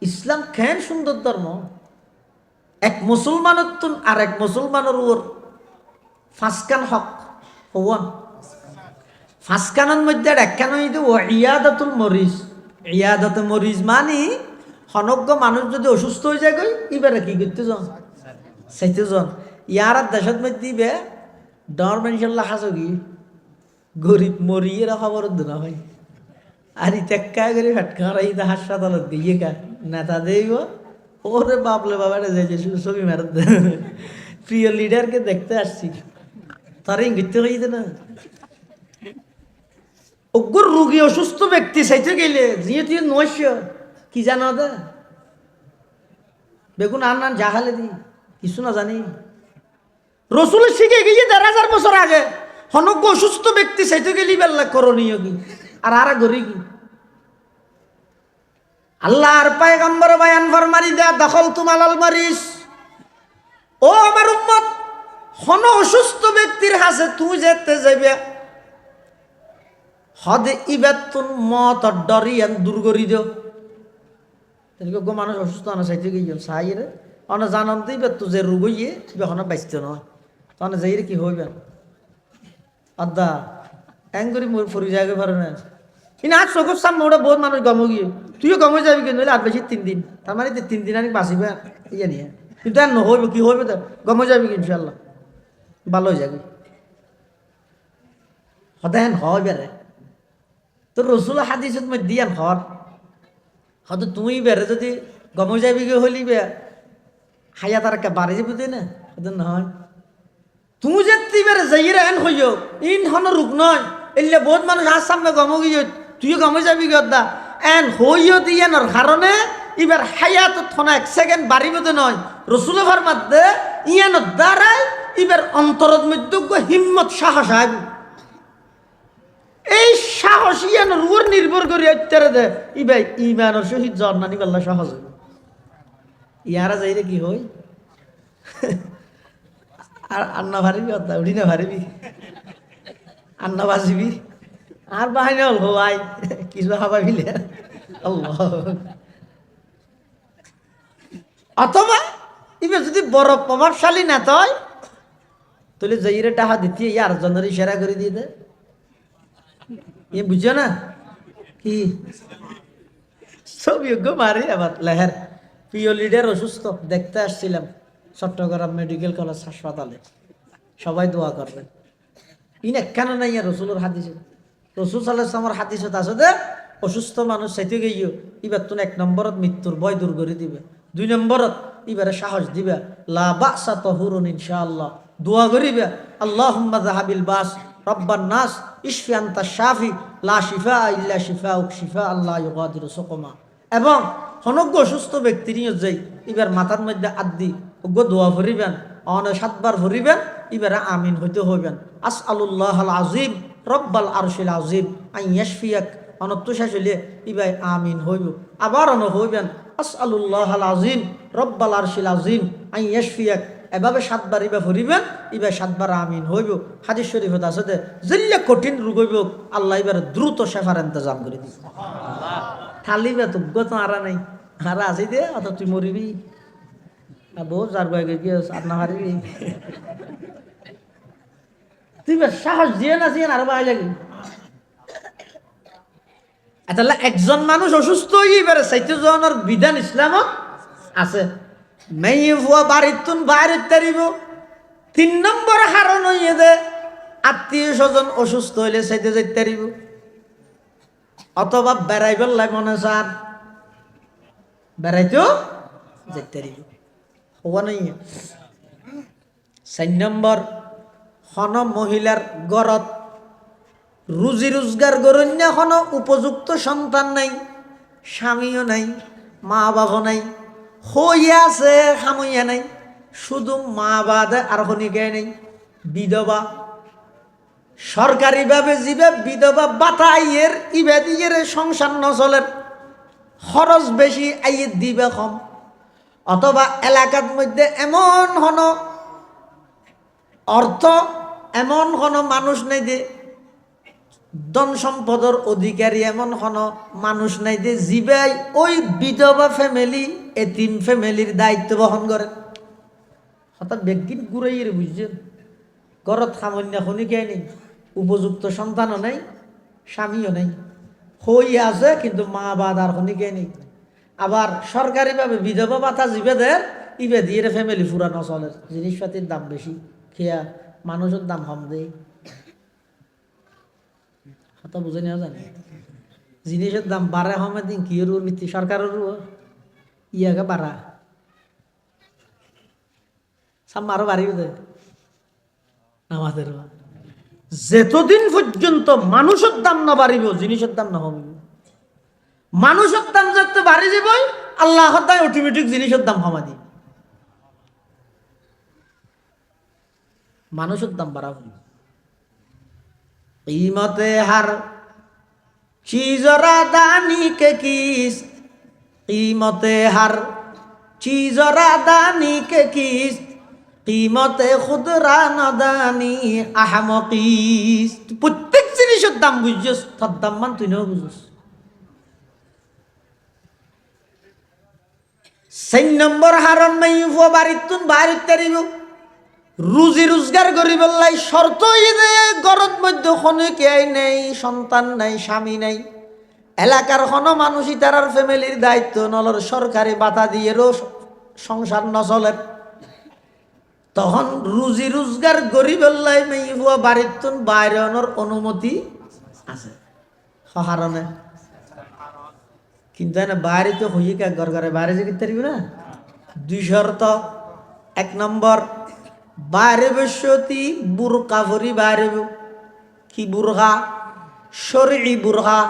ইসলাম কেন সুন্দর ধর্ম। এক মুসলমানের তুন আর এক মুসলমানের ওর ফাঁসকান হক হওয়ান। ফাঁসকানের মধ্যে একখান হইতে ও ইয়াদাতুল মরিজ। ইয়াদাত মরিজ মানে হনজ্ঞ মানুষ যদি অসুস্থ হয়ে যায় গই এবারে কি করতে যান চাইতে যান। ইয়ার দেশের মধ্যে দিবে ডর মানুষের হাসো কি গরিব মরিয়ে খবর না হয় আর ইতেক্কা করে ফেটকার ইতে হাসপাতালত দিয়ে কা নেতা দেব ওরে বাপলে বাবাটা যাইছে ছবি মারত প্রিয় লিডারকে দেখতে আসছি তার ইঙ্গিত হইতে না। অগ্র রোগী অসুস্থ ব্যক্তি চাইতে গেলে যিয়ে তুই নৈশ কি জানো দে বেগুন আর নান জাহালে দি কিছু না জানি। রসুল শিখে গিয়ে 1000 বছর আগে হনজ্ঞ অসুস্থ ব্যক্তি চাইতে গেলি বেল্লা করণীয় কি আর আর গরি কি আল্লাহর পয়গম্বর বয়ান ফরমানি দে দখল তুমালাল মরিস। ও আমার উম্মত হন অসুস্থ ব্যক্তির হাসে তুই যেতে যাবে হদে ইবাতুন মত ডরিয়ান দূর করি দিও। গো মানুষ অসুস্থ না চাইতে গিয়ে সাইরে অনে জানান দিবে তু যে রোগ হইয়ে বেহনা বাইতে নয় তনে যাইরে কি হইবে আদা এঙ্গরি মোর ফরি যাবে পারে না ইনা আজ চোখের সামনে ওটা বহুত মানুষ গম গিয়ে তুইও গমে যাবি কিন্তু আর বেশি 3 দিন তার মানে 3 দিন আমি বাঁচিবে ইয়ে নিয়ে কিন্তু আর নহইব কি হইবে তো গমে যাবি ইনশাল্লাহ ভালো হয়ে যাবি হদেন হয় বেড়ে তো রসুল হাদিসের মধ্যে দিয়ান হর হয়তো তুই বেড়ে যদি গমে যাবি গে হলি বে হাইয়া তার একটা বাড়ি যাবি তুই না হতেন নহয় তুই যে তুই বেড়ে যাইরে এন হইও ইন হন রূপ নয় এলে বহুত মানুষ আর সামনে গমে গিয়ে তুইও গমে যাবি গে দা এন হইও দিয়ানোর কারণে এবার হায়াত থনা 1 সেকেন্ড বাড়িবতে নয় রসুলের ফরমাতে ইয়ানোর দ্বারাই এবার অন্তরের মধ্যে হিম্মত সাহস আইব। এই সাহস ইয়ানোর উপর নির্ভর করে অত্যারে দে ইবাই ইমানের সহিত জন্নানি পাল্লা সহজ হইব। ইয়ারা যাইরে কি হই আর আন্না ভারিবি অর্থাৎ উঠি না ভারিবি আন্না বাজিবি আর বাহিনী হল ভাই কিছু খাবার বিলে আল্লাহ। অথবা ইবে যদি বড় প্রভাবশালী না তয় তাহলে যাইরে টাকা দিতে ইয়ার জনের ইশারা করে দিয়ে দে এ বুঝছো না কি সব যোগ্য মারি আবার লেহের প্রিয় লিডার অসুস্থ দেখতে আসছিলাম চট্টগ্রাম মেডিকেল কলেজ হাসপাতালে সবাই দোয়া করবেন ইন কেন নাই রসুলের হাদিসে রসুল সাল্লাল্লাহু হাদিসত আছে দে অসুস্থ মানুষ চাইতে গিয়েও এবার তুমি 1 নম্বরত মৃত্যুর ভয় দূর করে দিবে 2 নম্বরত এবারে সাহস দিবে লা বাসা তাহুরুন ইনশাআল্লাহ দোয়া করিবে আল্লাহুম্মা যাহাবিল বাস রব্বান নাস ইশফি আনতা শাফি লা শিফা ইল্লা শিফাউক শিফা আল্লাহ ইউগাদিরু সুকমা। এবং হনজ্ঞ অসুস্থ ব্যক্তি নিয়ে যাই এবার মাথার মধ্যে আদি অজ্ঞ দোয়া ভরিবেন অনে 7 বার ভরিবেন এবারে আমিন হইতে হইবেন আসআলুল্লাহাল আজিম রব্বাল আরশিল আজিম আন ইয়াশফিয়াক অনত্য শেষ হইলে ইবাই আমিন হইব আবার অন হইবেন আসআলুল্লাহাল আজিম রব্বাল আরশিল আজিম আন ইয়াশফিয়াক এভাবে 7 বার ইবা ফুরিবেন, ইবা 7 বার আমিন হইব। হাদিস শরীফত আছে যে যেল্লা কঠিন রোগ হইব আল্লাহ এবার দ্রুত শেফার ইন্তজাম করে দিব। থালিবা তো গত আরা নাই, আরা আছে দে অত তুই মরিবি বহু যার বাইকে গিয়ে আর না হারিবি তুই সাহস দিয়ে না দিয়ে আরো ভাই লাগে। তাহলে একজন মানুষ অসুস্থ হয়ে বেড়ে চাইতে জনের বিধান ইসলামত আছে। মেয়ে ভুয়া বাড়ির তুন বাইরে তারিব। 3 নম্বর কারণ হইয়ে দে আত্মীয় স্বজন অসুস্থ হইলে চাইতে যাইতে পারিব, অথবা বেড়াইবার লাই মনে চান বেড়াইতেও যাইতে পারিব। হওয়া নাই। 4 নম্বর হন মহিলার গড়ত রুজি রোজগার করন্য হন উপযুক্ত সন্তান নাই, স্বামীও নাই, মা বাবা নাই, হইয়া আছে খামইয়া নাই, শুধু মা বাদে আর হনিকে নেই, বিধবা। সরকারিভাবে যিবে বিধবা বাতা আইয়ের ইবে দিয়ে সংসার নচলের, খরচ বেশি আইয়ে দিবে কম, অথবা এলাকার মধ্যে এমন হন অর্থ এমন হন মানুষ নেই যে ধন সম্পদের অধিকারী, এমন হন মানুষ নাই যে জিবাই ওই বিধবা ফ্যামিলি এতিম ফ্যামিলির দায়িত্ব বহন করে। হঠাৎ ব্যক্তির ঘুরাইয়ের বুঝছেন, ঘরত সামান্য খনিকে নেই, উপযুক্ত সন্তানও নেই, স্বামীও নেই, হই আছে কিন্তু মা বাদ আর খনিকে নেই। আবার সরকারিভাবে বিধবা ভাতা জিবেদের ইবে দিয়ে ফ্যামিলি ফুরানো চলে, জিনিসপাতির দাম বেশি, খেয়া মানুষের দাম কম দেয়। কথা বুঝে নেওয়া জানে, জিনিসের দাম বাড়ে হমে দিন কি নীতি সরকারের ইয়াকে বাড়া সাম আরো বাড়িয়ে দেয় আমাদের। যতদিন পর্যন্ত মানুষের দাম না বাড়িব জিনিসের দাম না কমিব। মানুষের দাম যত বাড়ি যাবই আল্লাহ অটোমেটিক জিনিসের দাম কমা দিবে, মানুষের দাম বাড়াবো। कीमते हर चीजरा दानी के किस्त, कीमते हर चीजरा दानी के किस्त, कीमते खुदरा नदानी अहमकीस्त। प्रत्येक जिनिসের দাম বুঝছস, তার দাম মান তুই নাও বুঝছস। 4 নম্বর হারন মাইফো বাড়িতুন বাড়িত তারিব রুজি রোজগার করি বললাই শর্ত গরত মধ্যে কোনো কে নেই, সন্তান নাই, স্বামী নাই, এলাকার কোনো মানুষই তার ফ্যামিলির দায়িত্ব নলর, সরকারি বাতা দিয়েও সংসার নচলে, তখন রুজি রোজগার করি বললাই মেয়ে বাড়ির বাইরে আনার অনুমতি আছে হারণে। কিন্তু এনে বাইরে তো হইয়ে কে ঘর ঘরে বাইরে যে করতে পারবি না। 2 শর্ত। 1 নম্বর বাইরে বসতি বুরকা ভরি বাইরে, কি বুরহা? শরঈ বুরহা।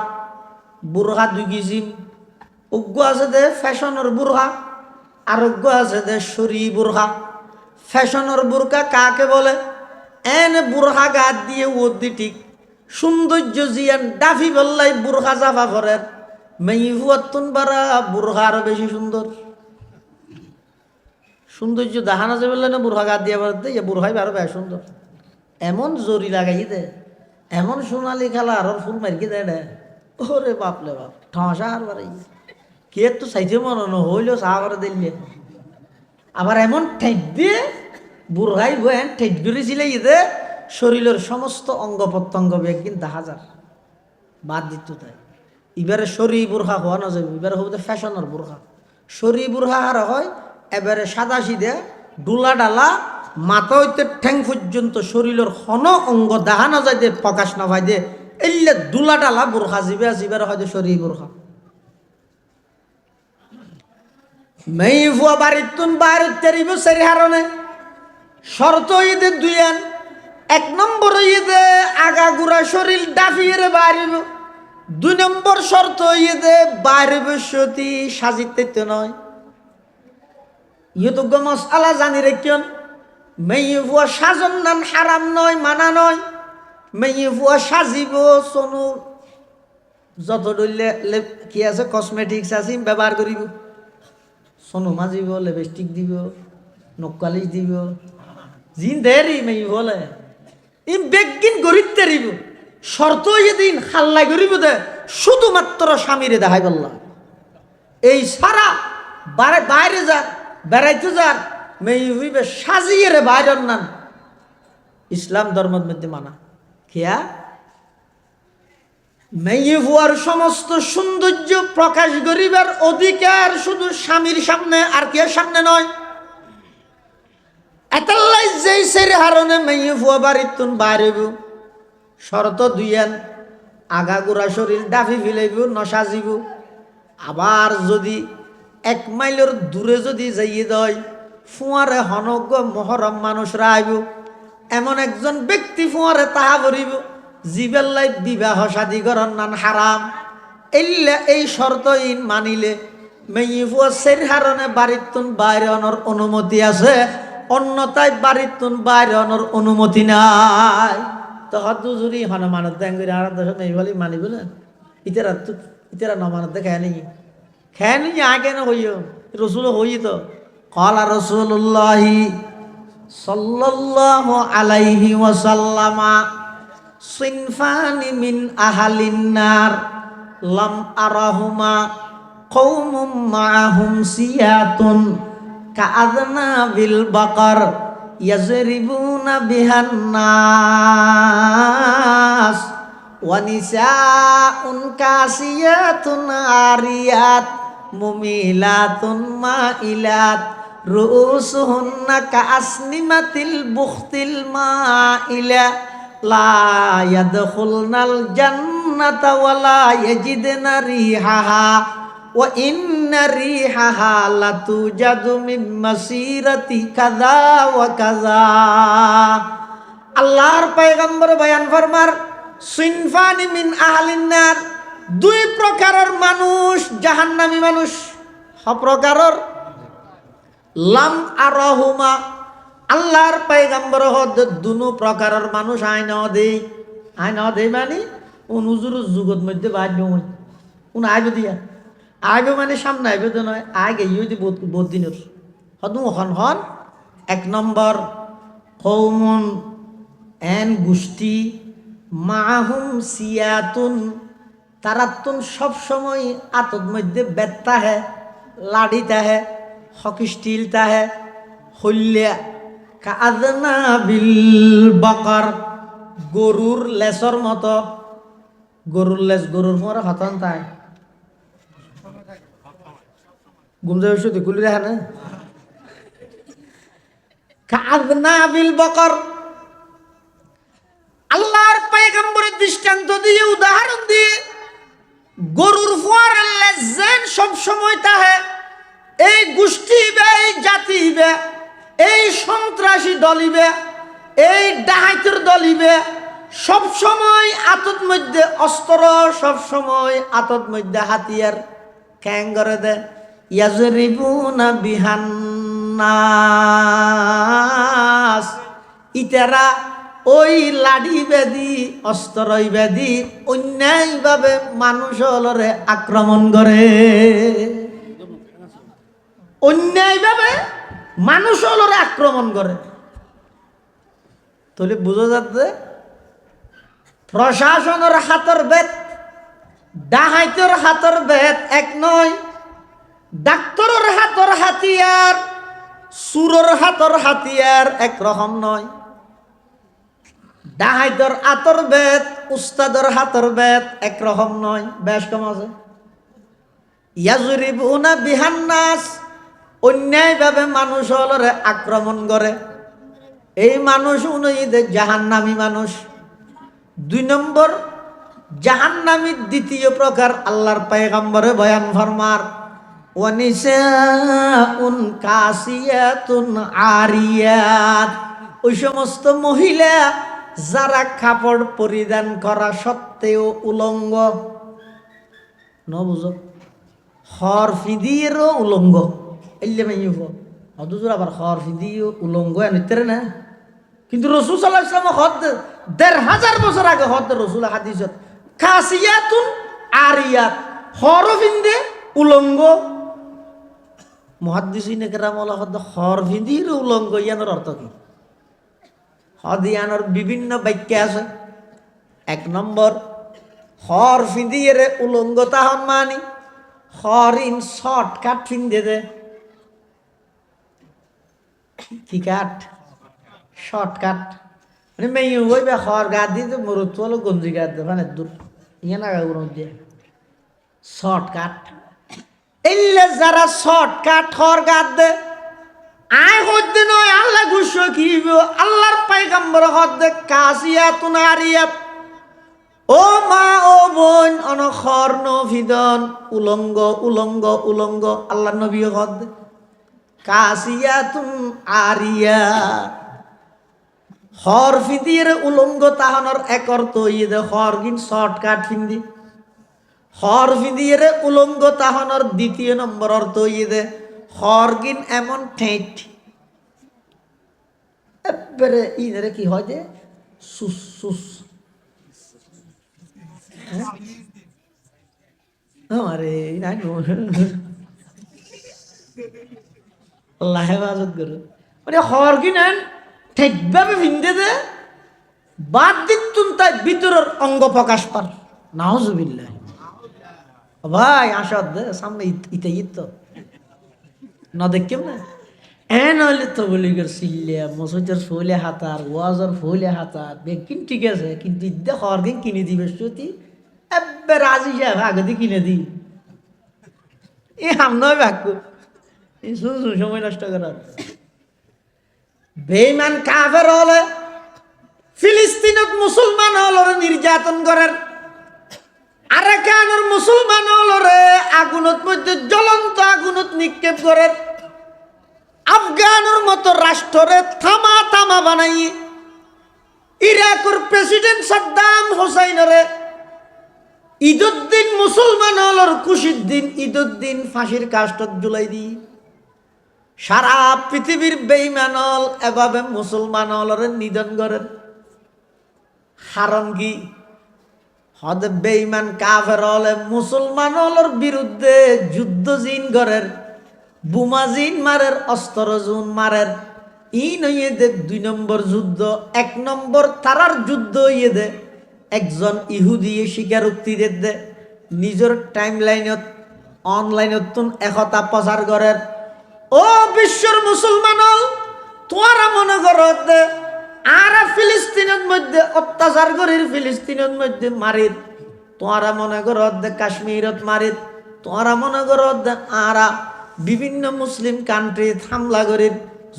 বুরহা 2 কিসিম, অজ্ঞ আছে দে ফ্যাশনের বুরহা, আরোগ্য আছে দে শরঈ বুরহা। ফ্যাশনের বুরকা কাকে বলে? এনে বুরহা গাত দিয়ে ওদি ঠিক সৌন্দর্য জিয়ান ডাফি বললাই বুরহা জাফা করেন, মেয়ে ফুয়াত্তুন বারা বুরহা আরো বেশি সুন্দর। সৌন্দর্য দেখানো যাবে না বুরহা গাত দিয়ে বলতে বুরহাই আরো বেশ সুন্দর। এমন জরি লাগাই দে, এমন সোনালি খেলা আর ফুল মারিকে দেয় রে, ওরে বাপলে বাপ ঠাসা আর বাড়াই কে তো চাইতে মনে হইলেও চা করে দিলে। আবার এমন ঠেক দিয়ে বুরহাই বয়েন ঠেক ধরেছিল দে শরীরের সমস্ত অঙ্গ প্রত্যঙ্গ একদিন দেখা যায় বাদ দিত। তাই এবারে শরী বুরখা হওয়া না যাবে, এবারে হবে ফ্যাশনের বুরখা। শরী বুরখা আর হয় এবারে সাদা সিধে ডুলা ডালা মাথা হইতে ঠ্যাং পর্যন্ত শরীরের হন অঙ্গ দেখা না যায় দে, প্রকাশ না পাই দে, এলে ডুলা ডালা বুরখা জিবে জিবারে হয়তো শরী বুরখা। মেয়ে ফুয়া বাড়িতুন বাড়ির তেরিব সেরি হারণে শর্ত ঈদে 2 আন। 1 নম্বর ঈদে আগা গুড়া শরীর ডাফিয়ে বাড়িব। 2 নম্বর শর্ত ঈদে বাইরে বসতি সাজিতে নয়। ইয়োগ্য মশালা জানি রেখেন, মেয়ে ফুয়া সাজন নান হারাম নয়, মানা নয়। মেয়ে ফুয়া সাজিব সোনু যত ডলে কি আছে কসমেটিক্স আছে ব্যবহার করিব, সোনু মাজিব, লিপস্টিক দিব, নকালিশ দিব জিন দেরি মেই বলে ই বেগিন গরিতে রিব শর্ত যেদিন হাল্লা করিব দে শুধুমাত্র স্বামীরে দেখাই বললা এই সারা বাইরে যার বেড়াইতে যার মেই হইবে সাজিয়ে রে বাইরের নান ইসলাম ধর্মের মধ্যে মানা খেয়া মেয়ে হওয়ার সমস্ত সৌন্দর্য প্রকাশ করিবার অধিকার শুধু স্বামীর সামনে আর কে সামনে নয় এতাল্লাই যেই সেরে হারণে মেয়ে ফুয়া বাড়িতুন বাইরেব শরত দুইয়ান আগাগোড়া শরীর ডাফি ফিলাইব নসাজিব আবার যদি 1 মাইলের দূরে যদি যাইয়ে দেয় ফুয়ারে হনজ্ঞ মহরম মানুষরা আইব এমন একজন ব্যক্তি ফুয়ারে তাহা করিব জিবেল্লাই বিবাহ শাদী করন নান হারাম এল্লা এই শর্ত ইন মানিলে মেয়ে ফুয়া সের হারণে বাড়িতুন বাইরে অনর অনুমতি আছে অন্যতায় বাড়িতুন বাইরে অনর অনুমতি নাই তো হত জুরি হন মানত দেন করে আর দশ মেয়ে বলি মানিব না ইতারা নমানত খেয়ে নি খেয়ে নি আগে না হইও রসুল হই তো কলা রসুল্লাহি সাল্লাল্লাহু আলাইহি ওয়াসাল্লামা সিনফানি মিন আহালিন নার লাম আরাহুমা কওমুম মাআহুম সিয়াতুন কাআযনা বিল বাকার ইয়াজরিবুনা বিহান নাস ওয়া নিসাউন কাসিয়াতুন আরিয়াত মুমিলাতুন মাইলাত রুউসুহুন্না কাআসনিমাতিল বুখতিল মাইলা লা ইয়াদখুলনাল জান্নাতা ওয়া লা ইয়াজিদনা রিহাহা ওয়া ইন্না রিহাহা লাতুজাদু মিন মাসিরাতি কাযা ওয়া কাযা আল্লাহর পয়গম্বর বয়ান ফরমার সিনফানি মিন আহলিন নার 2 প্রকারের মানুষ জাহান্নামী মানুষ প্রকারের লাম আরাহুমা আল্লাহর পয়গম্বর হদ 2 প্রকারের মানুষ আইন দে মানে অনুজুর যুগত মধ্যে বাদ নয় উন আইব দিয়া আইব মানে সামনে আইব তো নয় আগে ইউদি বহুত দিনের হদু হন 1 নম্বর কওমুন এন গোষ্ঠী মাহুম সিয়াতুন তারাতুন সব সময় আতদ মধ্যে বেত্তা হে লাড়িতা হে হকি স্টিলতা হে হল্যা কাআযনা বিল বাকার গরুর লেসর মতো গরুর লেস গরুর পরে হতন তাই গুমজে ওষুধ গুলি রেখা না কাআযনা বিল বাকার আল্লাহর পয়গম্বরের দৃষ্টান্ত দিয়ে উদাহরণ দিয়ে গরুর ফোয়ারের লেজেন সব সময় তাহে এই গোষ্ঠী বে এই জাতি বে এই সন্ত্রাসী দলিবে এই ডাহাইতের দলিবে সব সময় আতত মধ্যে অস্ত্র সব সময় আতত মধ্যে হাতিয়ার ক্যাং করে দে ইয়াজরিবুনা বিহান নাস ইতারা ওই লাঠি বেদি অস্ত্র বেদি অন্যায়ভাবে মানুষরে আক্রমণ করে অন্যায়ভাবে মানুষরে আক্রমণ করে তাহলে বুঝা যাচ্ছে প্রশাসনের হাতের বেত ডাহাইতের হাতের বেত এক নয় ডাক্তারের হাতের হাতিয়ার সুরের হাতের হাতিয়ার এক রকম নয় ডাহাইতের আতর বেত উস্তাদের হাতের বেত এক রকম নয় বেশ কম আছে ইয়াজরিবুনা বিহান নাস অন্যায়ভাবে মানুষরে আক্রমণ করে এই মানুষ উনইদের জাহান্নামী মানুষ 2 নম্বর জাহান্নামীর দ্বিতীয় প্রকার আল্লাহর পয়গম্বরে বয়ান ফরমার ওয়ানিসাউন কাসিয়াতুন আরিয়াত ওই সমস্ত মহিলা যারা কাপড় পরিধান করা সত্ত্বেও উলঙ্গ ন বুঝো হর ফিদিয়েরও উলঙ্গ এলে মাইব হদুজুর আবার হর ফিদিও উলঙ্গ আনিতে না কিন্তু রসুল সাল্লাল্লাহু আলাইহি ওয়াসাল্লাম হদ 1500 বছর আগে হদ রসুল হাদিসত কাসিয়াতুন আরিয়াত হর ফিন্দে উলঙ্গ মুহাদ্দিসিনে কেরাম ওলা হদ হর ভিন্দির উলঙ্গ ইয়ানোর অর্থ কি? হদ ইয়ানোর বিভিন্ন বাক্য আছে। 1 নম্বর, হর ফিন্দিয়ে উলঙ্গ তাহন মানি হর ইন শর্টকাট ফিন্দে দে। কি কাট? শর্টকাট। মানে মেয়ে ওই বে হর গা দিয়ে তো মরুত হলো গঞ্জি গা দে মানে দূর ইয়ে না গাগুলো দিয়ে শর্টকাট। এলে যারা শর্টকাট হর গা দে আয় হদ্দে নয় আল্লাহ গুস্ব কি আল্লাহর পাইগাম্বর হদ্দে কাসিয়াত নারিয়াত। ও মা ও বোন অনখর নভিদন উলঙ্গ উলঙ্গ উলঙ্গ আল্লাহ নবী হদ কাসিয়াতুন আরিয়া। হর ফিদির উলঙ্গ তাহানোর এক অর্থ ইয়ে হর গিন শর্টকাট ফিন্দি। হর ফিদির উলঙ্গ তাহানোর দ্বিতীয় নম্বর অর্থ ইয়ে হর গিন এমন ঠেট এবারে ইনারে কি হয় যে সুস সুস আরে আল্লাহ হেফাজত করো। মানে হর কিনেন ঠিকভাবে ভিন্দে দে বাদ দিতুন তাই ভিতরের অঙ্গ প্রকাশ পার। নাউজুবিল্লাহ। ভাই আসদ দে সামনে ইতে ইত না দেখকেম না এ নইলে তো বলি গেল সিল্লিয়া মসজিদের ফলে হাতার ওয়াজর ফলে হাতার বেকিন ঠিক আছে কিন্তু ইদ্যা হর কিন কিনে দিবে সত্যি এবার রাজি সাহেব আগে দিয়ে কিনে দিই এ হাম নয় বাক্য এই শুধু সময় নষ্ট করার। বেঈমান কাফের হলে ফিলিস্তিনত মুসলমান হলরে নির্যাতন করার আরাকানের মুসলমান হলরে আগুনত মধ্যে জ্বলন্ত আগুনত নিক্ষেপ করার আফগানের মতো রাষ্ট্রে থামা থামা বানাই ইরাকের প্রেসিডেন্ট সাদ্দাম হোসাইনরে ঈদুদ্দিন মুসলমান হলর খুশির দিন ঈদুদ্দিন ফাঁসির কাস্টত জুলাই দি সারা পৃথিবীর বেঈমান হল এভাবে মুসলমান হলরে নিধন করেন। হারণ কি হদ বেঈমান কাফের হলে মুসলমান হলর বিরুদ্ধে যুদ্ধ জিন করেন বোমা জিন মারের অস্ত্র জুন মারের ই নইয়ে দে 2 নম্বর যুদ্ধ। 1 নম্বর তারার যুদ্ধ ইয়ে দে একজন ইহুদি স্বীকারোক্তি দে নিজের টাইম লাইনত অনলাইনত একতা প্রচার করেন ও বিশ্বর মুসলমান তোরা মনে করত আর ফিলিস্তিনের মধ্যে অত্যাচার করির ফিলিস্তিনের মধ্যে মারিত তোরা মনে করত কাশ্মীরত মারিত তোরা মনে করত আরা বিভিন্ন মুসলিম কান্ট্রি হামলা করির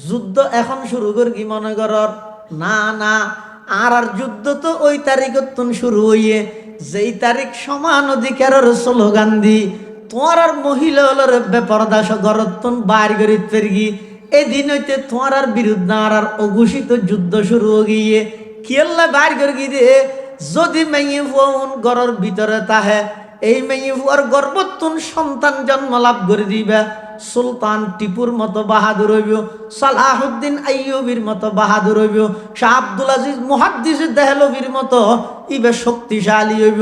যুদ্ধ এখন শুরু করি কি মনে করর না না আর যুদ্ধ তো ওই তারিখত শুরু হইয়ে যেই তারিখ সমান অধিকারের স্লোগান দি তোমার আর মহিলা হলরে বেপরদা গরতন বাইর করিত পেরগি এদিন হইতে তোমার আর বিরুদ্ধে আর অঘোষিত যুদ্ধ শুরু হয়ে গিয়ে কিয়াল্লা বাইর করে গিয়ে যদি মেয়ে ফোন ঘরের ভিতরে তাহে এই মেয়ে ফুয়ার গর্বতুন সন্তান জন্ম লাভ করে দিবা সুলতান টিপুর মতো বাহাদুর হইব সালাহুদ্দিন আইয়ুবীর মতো বাহাদুর হইব শাহ আব্দুল আজিজ মুহাদ্দিস দেহলভীর মতো ইবে শক্তিশালী হইব।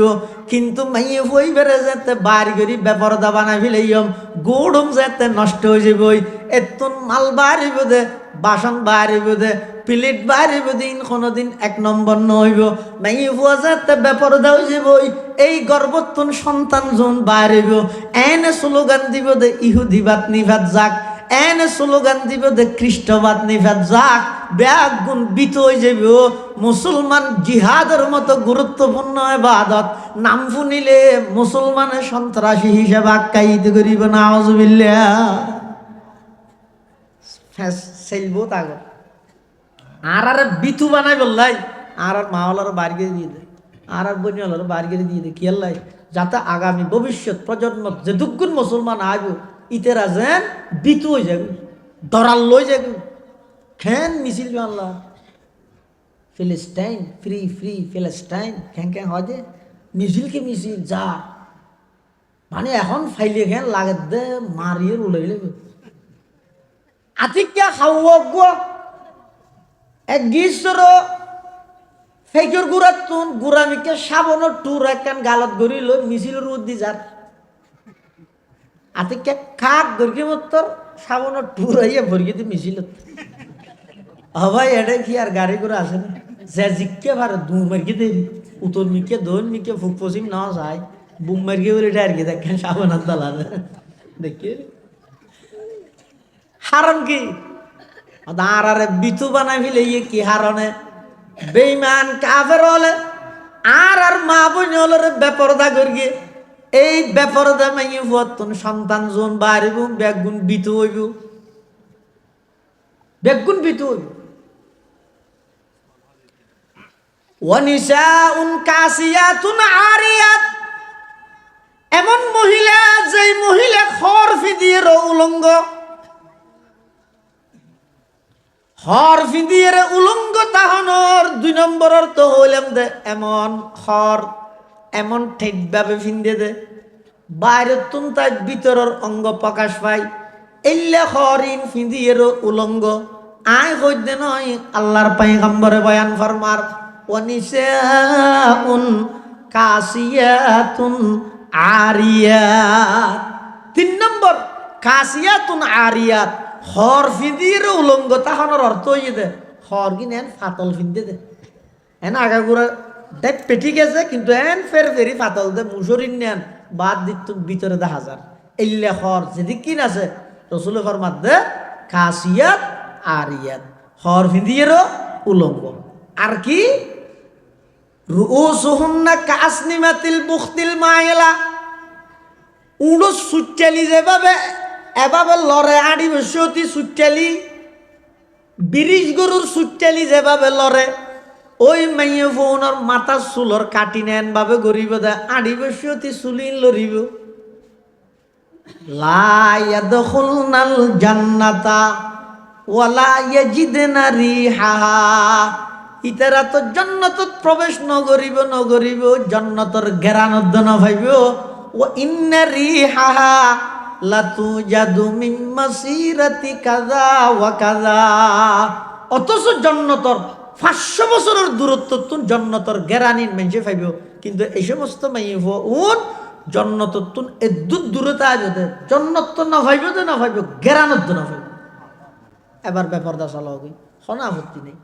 কিন্তু মাইয়ে ফুইবেরে যেতে বাইর করি বেপরদা বানাই ফেলাইম গোড়ম যেতে নষ্ট হয়ে যাবই এতুন মাল বাড়িব দে বাসন বাড়িব দে প্লেট বাড়িব দিন কোনোদিন 1 নম্বর নইব মাইয়ে ফুয়া যেতে বেপরদা হয়ে যাবই এই গর্বতুন সন্তান জন বাড়িব এনে স্লোগান দিব দে ইহুদিবাদ নিভাত যাক এনে স্লোগান দিব দে খ্রিস্টবাদ নিভাত যাক ব্যাগ গুণ বিত হয়ে যাবে মুসলমান জিহাদের মতো গুরুত্বপূর্ণ ইবাদত নাম শুনিলে মুসলমানের সন্ত্রাসী হিসেবে আখ্যায়িত করিব নাউজুবিল্লাহ। সেলবো তাগো আর বিতু বানাই বললাই আর মাওলার বাড়ি দিয়ে দে আর বনিয়ালার বাড়ি দিয়ে দে কি আল্লাহ যাতে আগামী ভবিষ্যৎ প্রজন্ম যে দুগুণ মুসলমান আইব ইতেরা যেন বিতু হয়ে যাবে দরাল লই যাবে খেন মিছিল আল্লাহ ফিলিস্টাইন ফ্রি ফ্রি ফিলিস্টাইন খেন খেন হয় যে মিছিল কি মিছিল যা মানে এখন ফাইলে খেন লাগে দে মারিয়ে উলাই লাগবে আতিকা খাওয়া এক গিসর ফেকর গুড়াতুন গুড়ামিকে সাবনের টুর একখান গালত গড়ি লই মিছিল রোদ দি যার আতে কে কাক গর্গে মত্তর সাবন টুরাইয়া ভরগিতে মিছিল হবাই এডে কি আর গাড়ি করে আসে না যে জিকে ভারে দূর মার্কে দেরি উত্তর মিকে দোন মিকে ফুক পশ্চিম না যায় বুম মার্কে বলে এটা আর কি দেখেন সাবন আদালা দেখি হারণ কি আরে বিতু বানাই ফেলে ইয়ে কি হারণে বেইমান কাফের হলে আর মা বোন হলে বেপরদা করিয়ে এই বেপরদা মাইয়ে ফুয়াতন সন্তান জন বাড়িব বেগুন বিতু হইব বেগুন বিতু হইব ওয়ানিসাউন কাসিয়াতুন আরিয়াত এমন মহিলা যেই মহিলা খরফি দিয়ে উলঙ্গ হর ফিন্দিয়ে উলঙ্গ তাহনর 2 নম্বরের তো হইলাম দে এমন হর এমন ঠিক ভাবে ফিন্দে দে বাইরে তুন তাই ভিতরের অঙ্গ প্রকাশ পায় এল্লে হরিন ফিন্দিয়ে উলঙ্গ আয় হইতে নয় আল্লাহর পয়গম্বরে বয়ান ফরমার ওয়ানিসাউন কাসিয়াতুন আরিয়াত 3 নম্বর কাসিয়াতুন আরিয়াত হর ফিন্দির উলঙ্গ তাহনের অর্থ হইয়ে দে হর কিনেন ফাতল ফিন্দে দে এন আগাগুড়া দেখ পেটি গেছে কিন্তু এন ফেরি ফাতল দে মুসরিন নেন বাদ দিত ভিতরে 10,000 এল্লে হর যেদিক কিন আছে রসুল ফরমাত দে কাসিয়াত আরিয়াত হর ফিন্দির উলঙ্গ আর কি রুউসুহুন্না কাসনিমাতিল বুখতিল মাইলা উড়ো সুচ্চালি যেভাবে এভাবে লড়ে আড়ি বসতি সুচ্চালি 20 গরুর সুচ্চালি যেভাবে লড়ে ওই মাইয়ে ফোনের মাথা চুলর কাটি নেন ভাবে গরিব দে আড়ি বসতি চুলিন লড়িব লা ইয়াদখুলনাল জান্নাতা ওয়ালা ইয়াজিদনা রিহাহা ইতারা তো জান্নাতত প্রবেশ নগরিব জান্নাতের ঘেরানদ্দ না পাইব ও ইন্না রিহাহা লাতু জাদু মিন মাসিরাতি কাযা ওয়া কাযা অথচ জান্নাতের 500 বছরের দূরত্ব তুন জান্নাতের ঘেরানিন মেনজে পাইব কিন্তু এই সমস্ত মাইয়ে উন জান্নাতত তুন এদ্দুত দূরতা আজতে জান্নাত তো না পাইব ঘেরানদ্দ না পাইব এবার ব্যাপারটা চালাও কি কোনো আপত্তি নেই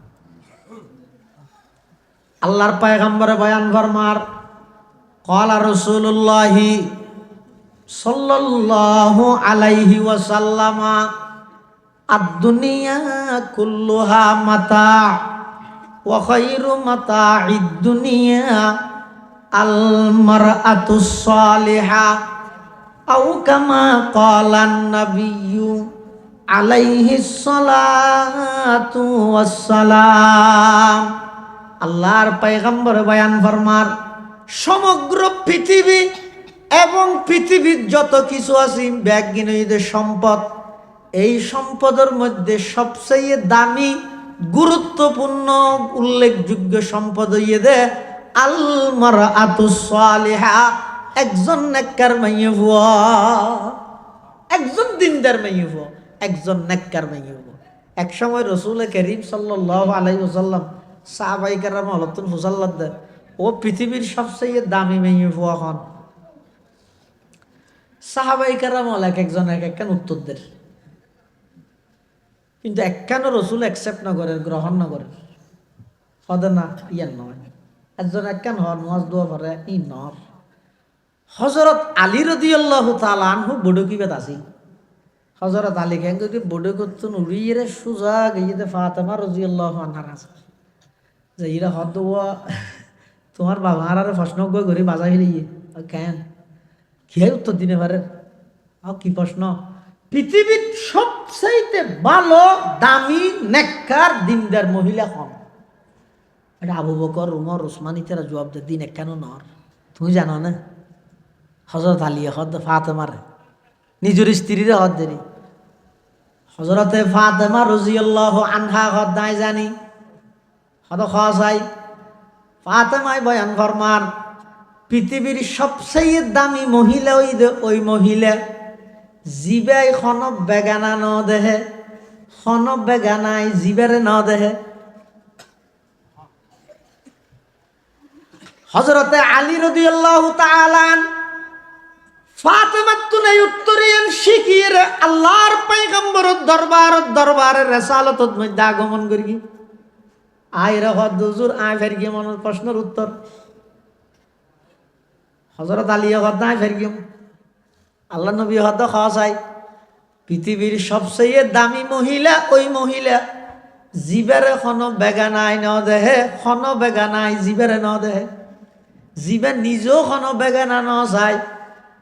আল্লাহর পয়গম্বরে বয়ান ফরমার ক্বালা রাসূলুল্লাহি সাল্লাল্লাহু আলাইহি ওয়াসাল্লাম আদ-দুনিয়া কুল্লুহা মাতা ওয়া খায়রু মাতা'id দুনিয়া আল মারআতুস সালিহা আও কামা ক্বালা an-নাবিয়্যু আলাইহিস সালাতু ওয়াস সালাম আল্লাহর পয়গম্বর বয়ান ফরমার সমগ্র পৃথিবী এবং পৃথিবীর যত কিছু আছে ব্যাগিনইদ সম্পদ এই সম্পদের মধ্যে সবচেয়ে দামি গুরুত্বপূর্ণ উল্লেখযোগ্য সম্পদ হইয়ে দে আল মারআতুস সালিহা একজন নেককার মাইয়ে হওয়া একজন দিনদার মাইয়ে হওয়া একজন নেককার মাইয়ে হওয়া এক সময় রাসূল করিম সাল্লাল্লাহু আলাইহি ওয়াসাল্লাম সাহাবায়ে কেরাম হলতুন ফুসাল্লাত দে ও পৃথিবীর সবচেয়ে দামি মাইয়ে হওয়া হন সাহাবায়ে কেরাম এক একজন এক একখান উত্তর দেন কিন্তু একখানও রসুল অ্যাকসেপ্ট না করে গ্রহণ না করে হদে না ইয়ার নয় একজন একখান হন ওয়াজ দোয়া করে ই নর হযরত আলী রাদিয়াল্লাহু তাআলা আনহু বড় কিবাত আছে হযরত আলী কেন কি বড় করতেন উড়িয়ে সুজা গিয়ে ফাতেমা রাদিয়াল্লাহু আনহা আছে যে ইরা হদ দোয়া তোমার বাবা আর প্রশ্ন করে বাজাই লিয়ে কেন কে উত্তর দিনে পারে কি প্রশ্ন পৃথিবীর সবচাইতে ভালো দামি নেককার দিনদার মহিলা হন এটা আবু বকর উমর উসমান ইতারা জবাব দে দিন কেন নর তুমি জানো না হযরত আলী হদ ফাতেমার নিজের স্ত্রীর হদ দেরি হযরতে ফাতেমা রাদিয়াল্লাহু আনহা হদ নাই জানি হদ খাসাই ফাতেমায় বয়ান ফরমান পৃথিবীর সবচেয়ে দামি মহিলা ওই মহিলা জিবাই খন বেগানা ন দেহে খন বেগানাই জিবারে ন দেহে হযরতে আলী রাদিয়াল্লাহু তাআলা ফাতেমাতুন এই উত্তরিয়ান শিখিয়ে আল্লাহর পয়গম্বরের দরবারের রেসালতত মধ্যে আগমন করি আয়রা হদ হুজুর আয় ফের গিয়ে মনের প্রশ্নের উত্তর হযরত আলী হদ আয় ফের গিয়ে আল্লাহ নবী হদ খাওয়াই পৃথিবীর সবচেয়ে দামি মহিলা ওই মহিলা জীবের কোনো বেগানাই ন দেহে কোনো বেগানাই জীবের ন দেহে জীবে নিজেও কোনো বেগানা ন যায়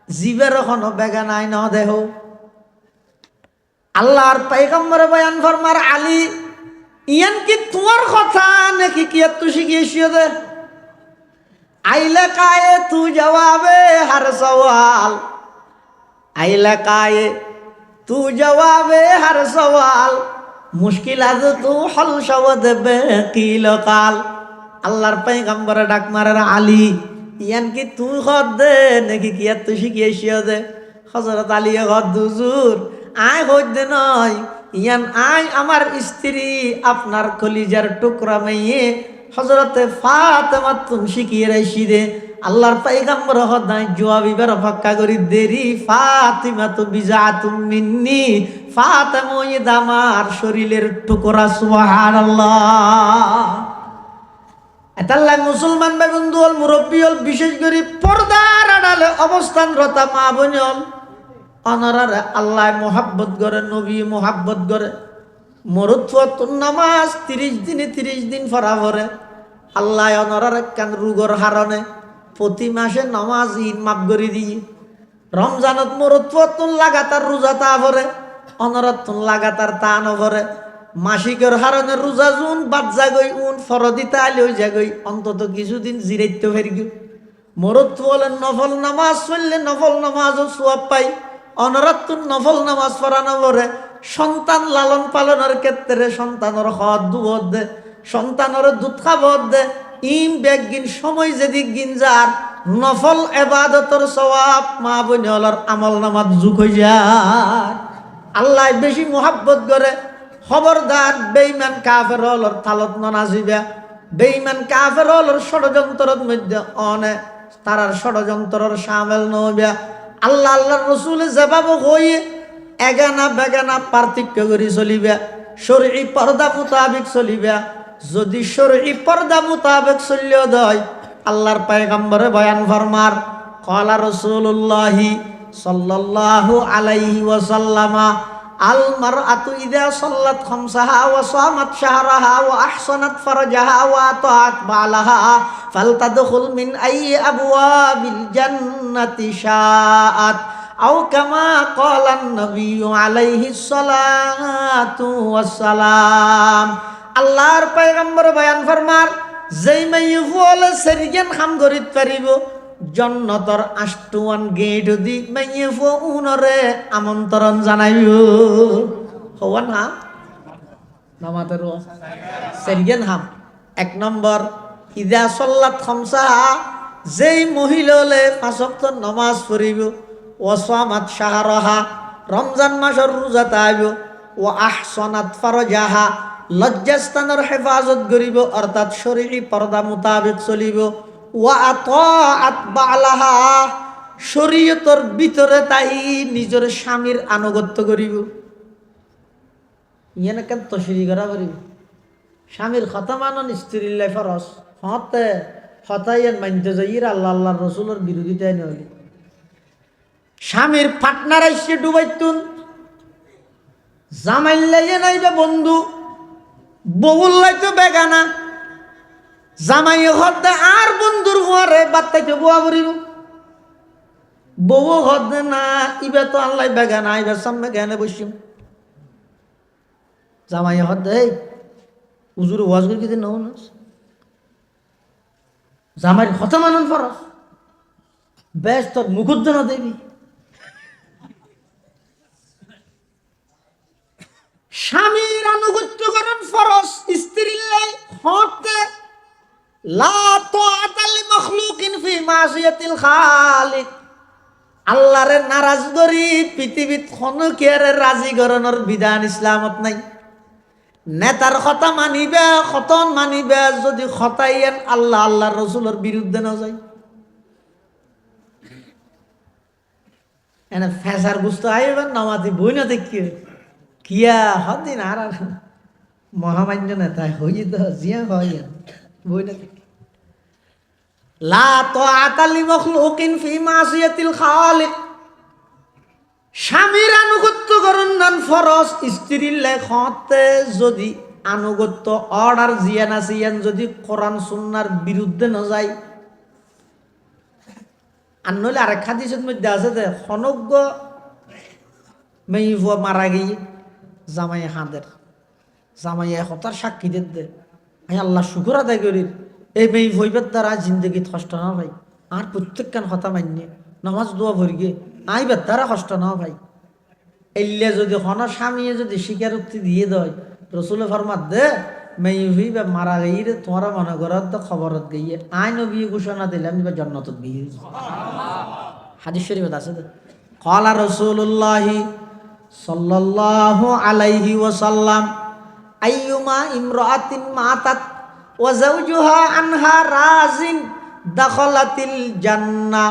জীবের কোনো বেগানাই ন দেহ আল্লাহর পয়গম্বরে বয়ান ফরমার আলী ইয়ান কি তোমার কথা নাকি কি তুই শিখিয়েছিস দে আইলে কায়ে তু জবাবে হর সওয়াল আইলে কায়ে তু জবাবে হর সওয়াল মুশকিল আজ তু হল শবদ বেকিল কাল আল্লাহর পয়গম্বরে ডাক মারার আলী ইয়ান কি তুই খদ দে নাকি কি তুই শিখিয়েছিস দে হযরত আলী খদ হুজুর আয় হইত দে নয় ইয়ান আয় আমার স্ত্রী আপনার কলিজার টুকরা মেয়ে হযরতে ফাতেমা তুমি শিখিয়ে রাইছি দে আল্লাহর পয়গম্বর হদায় জবাবিবার ফাক্কা করি দেরি ফাতিমা তো বিজাতুম মিন্নি ফাতেমা ইদ আমার শরীরের টুকরা সুবহানাল্লাহ এতাল্লাহ মুসলমান ভাই বন্ধু হল মুরব্বী হল বিশেষ করে পর্দার আড়ালে অবস্থানরতা মা বোন হল অনারারে আল্লাহ মোহাব্বত করে নবী মোহাব্বত করে মরুৎফতুন নামাজ 30 দিন পড়া পড়ে আল্লাহ অনারারে কান রোগর হারণে প্রতি মাসে নামাজ ঈদ মাফ করে দিয়ে রমজানত মরুৎফতুন লাগাতার রোজা তা পড়ে অনরতুন লাগাতার তা নভরে মাসিকের হারণে রোজা জুন বাদ জাগই উন ফরদিতা আলিও জাগই অন্তত কিছুদিন জিরাইতে ফেরগি মরুৎ বলেন নফল নামাজ পড়লে নফল নামাজও সোয়াব পাই অনরাতুন নফল নামাজ পড়ানো পরে সন্তান লালন পালনের ক্ষেত্রে সন্তানের হদ দুধ দে সন্তানের দুধ খাবত দে ইম ব্যাগিন সময় যেদিক গিন যার নফল এবাদতর সওয়াব মা বোনর আমল নামাজ যুগ হয়ে যায় আল্লাহ বেশি মোহাব্বত করে খবরদার বেঈমান কাফের হলর তালত নাজিবা বেঈমান কাফের হলর ষড়যন্ত্রের মধ্যে অনে তারার ষড়যন্ত্রের শামিল নবিয়া আল্লাহ আল্লাহর রাসূল জবাব হয়ে এগানা বেগানা পার্থক্য করে চলিবা শরঈ পর্দা মোতাবেক চলিবা যদি শরঈ পর্দা মোতাবেক চলিও দয় আল্লাহর পয়গম্বরে বয়ান ফরমার ক্বালা রাসূলুল্লাহি সাল্লাল্লাহু আলাইহি ওয়াসাল্লামা আল মারআতু ইযা সাল্লাত খামসাহা ওয়া সামাত শাহরাহা ওয়া আহসানাত ফারজাহা ওয়া আতাআত বালাহা ফালতাদখুল মিন আইয়ি আবওয়াবিল জান্নাতি শাআত আও কামা ক্বালান নবিয়্যু আলাইহিস সালাতু ওয়াস সালাম আল্লাহর পয়গম্বর বয়ান ফরমার যেই মাইয়ু বলে সেরিয়ান খাম করিত পারিব জন্নতর আষ্টুয়ান গেট দি মাইয়ে ফোনরে আমন্ত্রণ জানাইব হওয়ান হাম নামাতের সেরিয়ান হাম এক নম্বর ইদা সল্লাত খামসাহা যেই মহিলালে 5 ওয়াক্ত নামাজ পড়িব ও সামাত শাহরাহা রমজান মাসের রোজা তাইব ও আহসানাত ফারজাহা লজ্জাস্থানের হেফাজত করিব অর্থাৎ শরীরী পর্দা মোতাবেক চলিব ওয়া আতাআত বালাহা শরীয়তের ভিতরে তাই নিজের স্বামীর আনুগত্য করিব ইয়ানে কেন তশরি করা করিব স্বামীর কথা মানন স্ত্রীর লাই ফরজ হতে হতাইয়ের মানতে যাইর আল্লাহ আল্লাহর রাসূলের বিরোধিতায় নইলে স্বামীর পার্টনার আইসে ডুবাইতুন জামাইল লাইয়ে নাইবে বন্ধু বউল লাইতো বেগানা জামাই হদে আর বন্ধুর ঘরে বাত্তাইতে বুয়া করিব বউ হদে না ইবে তো আল্লাহ বেগানা ইবার সামনে জ্ঞানে বসিম জামাই হদে হুজুর ওয়াজ করে কি নও না জামাইর কথা মানুন ফরজ বেশ তোর মুখুদ্দ না দেবী স্বামীর আনুগত্য করেন ফরজ স্ত্রীর লাই হতে লা তাআতা লিমাখলুকিন ফি মাসিয়াতিল খালিক আল্লাহরে নারাজ করি পৃথিবীত কোনো কেরে রাজি করানোর বিধান ইসলামত নাই নেতার কথা মানিবে খতন মানিবে যদি খতাইয়েন আল্লাহ আল্লাহর রাসূলের বিরুদ্ধে না যায় এনে ফেসার বুঝতে আইবেন নামাতি বই না দেখি কিয়া হদিন আর মহামান্য নেতা হই তো জিয়া হয় বই না দেখি লা তাআতা লি মাখলুকিন ফি মাসিয়াতিল খালিক। স্বামীর আনুগত্য করুন নান ফরজ, স্ত্রীর লেখতে যদি আনুগত্য অর্ডার জিয়ান আসিয়ান যদি কোরআন সুন্নাহর বিরুদ্ধে না যায়। আর নইলে আরেক হাদিসের মধ্যে আছে যে খনজ্ঞ মেয়ে মারা গিয়ে জামাই হাঁদের জামাই হতার সাক্ষী দে আমি আল্লাহ শুকুর আদায় করি এই মেয়ে ভইবের দ্বারা জিন্দগি কষ্ট না ভাই। আর প্রত্যেকখান কথা মান্য নামাজ দোয়া ভরি গে আইবার দ্বারা কষ্ট না ভাই। এলে যদি হন স্বামী যদি স্বীকারোক্তি দিয়ে দেয় রসুল ফরমাত দে মেয়ে হইবে মারা গিয়ে তোমারা মনে করত তো খবরত গিয়ে আইন বিয়ে ঘোষণা দিলাম জন্নত বিয়ে হাদিস শরীফ আছে ক্বালা রাসূলুল্লাহি সাল্লাল্লাহু আলাইহি ওয়াসাল্লাম আইয়ুমা ইমরাআতিন মাতাত ওয়া যাওজুহা আনহা রাজিন দাখালাতিল জান্নাহ।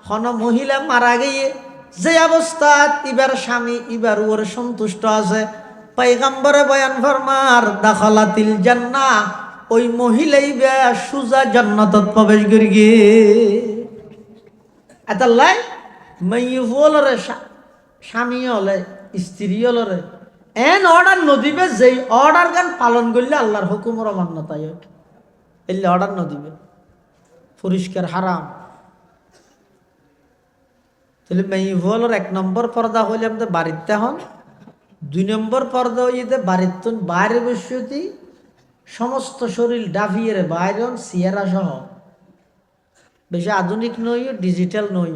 কোন মহিলা মারা গিয়ে যে অবস্থাত ইবার স্বামী ইবার ওর সন্তুষ্ট আছে পয়গম্বরে বয়ান ফরমার দাখালাতিল জান্নাহ ওই মহিলাই বে সুজা জান্নাতত প্রবেশ করি গে। এতাল্লাই মাইয়ু হলরে স্বামী হলে স্ত্রী হলরে এন অর্ডার নদিবে যেই অর্ডার গান পালন করলে আল্লাহর হুকুমের অমান্যতায় এলে অর্ডার নদিবে পরিষ্কার হারাম। তাহলে মেয়ে হলর 1 নম্বর পর্দা হইলে আমাদের বাড়িতে হন, 2 নম্বর পর্দা হইতে বাড়ির বাইরে বসতি সমস্ত শরীর ডাফিয়ে বাইরে সিয়ারা সহ বেশি আধুনিক নই ডিজিটাল নই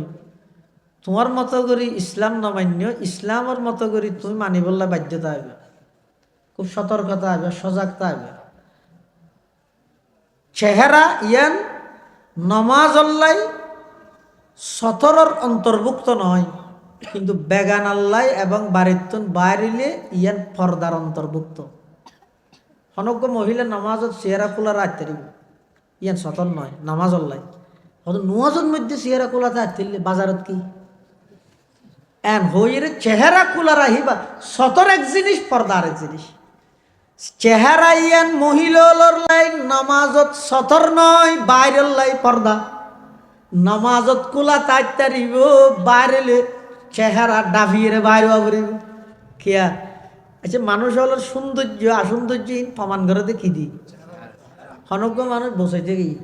তোমার মতো করি ইসলাম নমান্য ইসলামের মতো করি তুমি মানি বললে বাধ্যতা হবে, খুব সতর্কতা হবে, সজাগতা হবে। চেহারা ইয়ান নমাজ আল্লাহ সতরর অন্তর্ভুক্ত নয়, কিন্তু বেগান আল্লাহ এবং বাড়ির বাইরে ইয়ান পর্দার অন্তর্ভুক্ত। অনজ্ঞ মহিলা নামাজত চেহারা খোলা রাখতে দিব ইয়ান সতর নয় নামাজ আল্লাহ। হয়তো নুয়াজের মধ্যে চেহারা খোলাতে আসলে বাজারত কি এন হইরে চেহারা খোলা রাহিবা সতর এক জিনিস পর্দা আরেক জিনিস। চেহারা ইয়ান মহিলার লাই নামাজত সতর নয় বাইরের লাই পর্দা। নামাজত খোলা তাইতারিব বাইরে চেহারা ডাভিয়ে বাইরে আবরিব কিয়া। আচ্ছা মানুষ হল সৌন্দর্য আসৌন্দর্যহীন প্রমাণ করে দেখি দি হনজ্ঞ মানুষ বসাইতে গিয়ে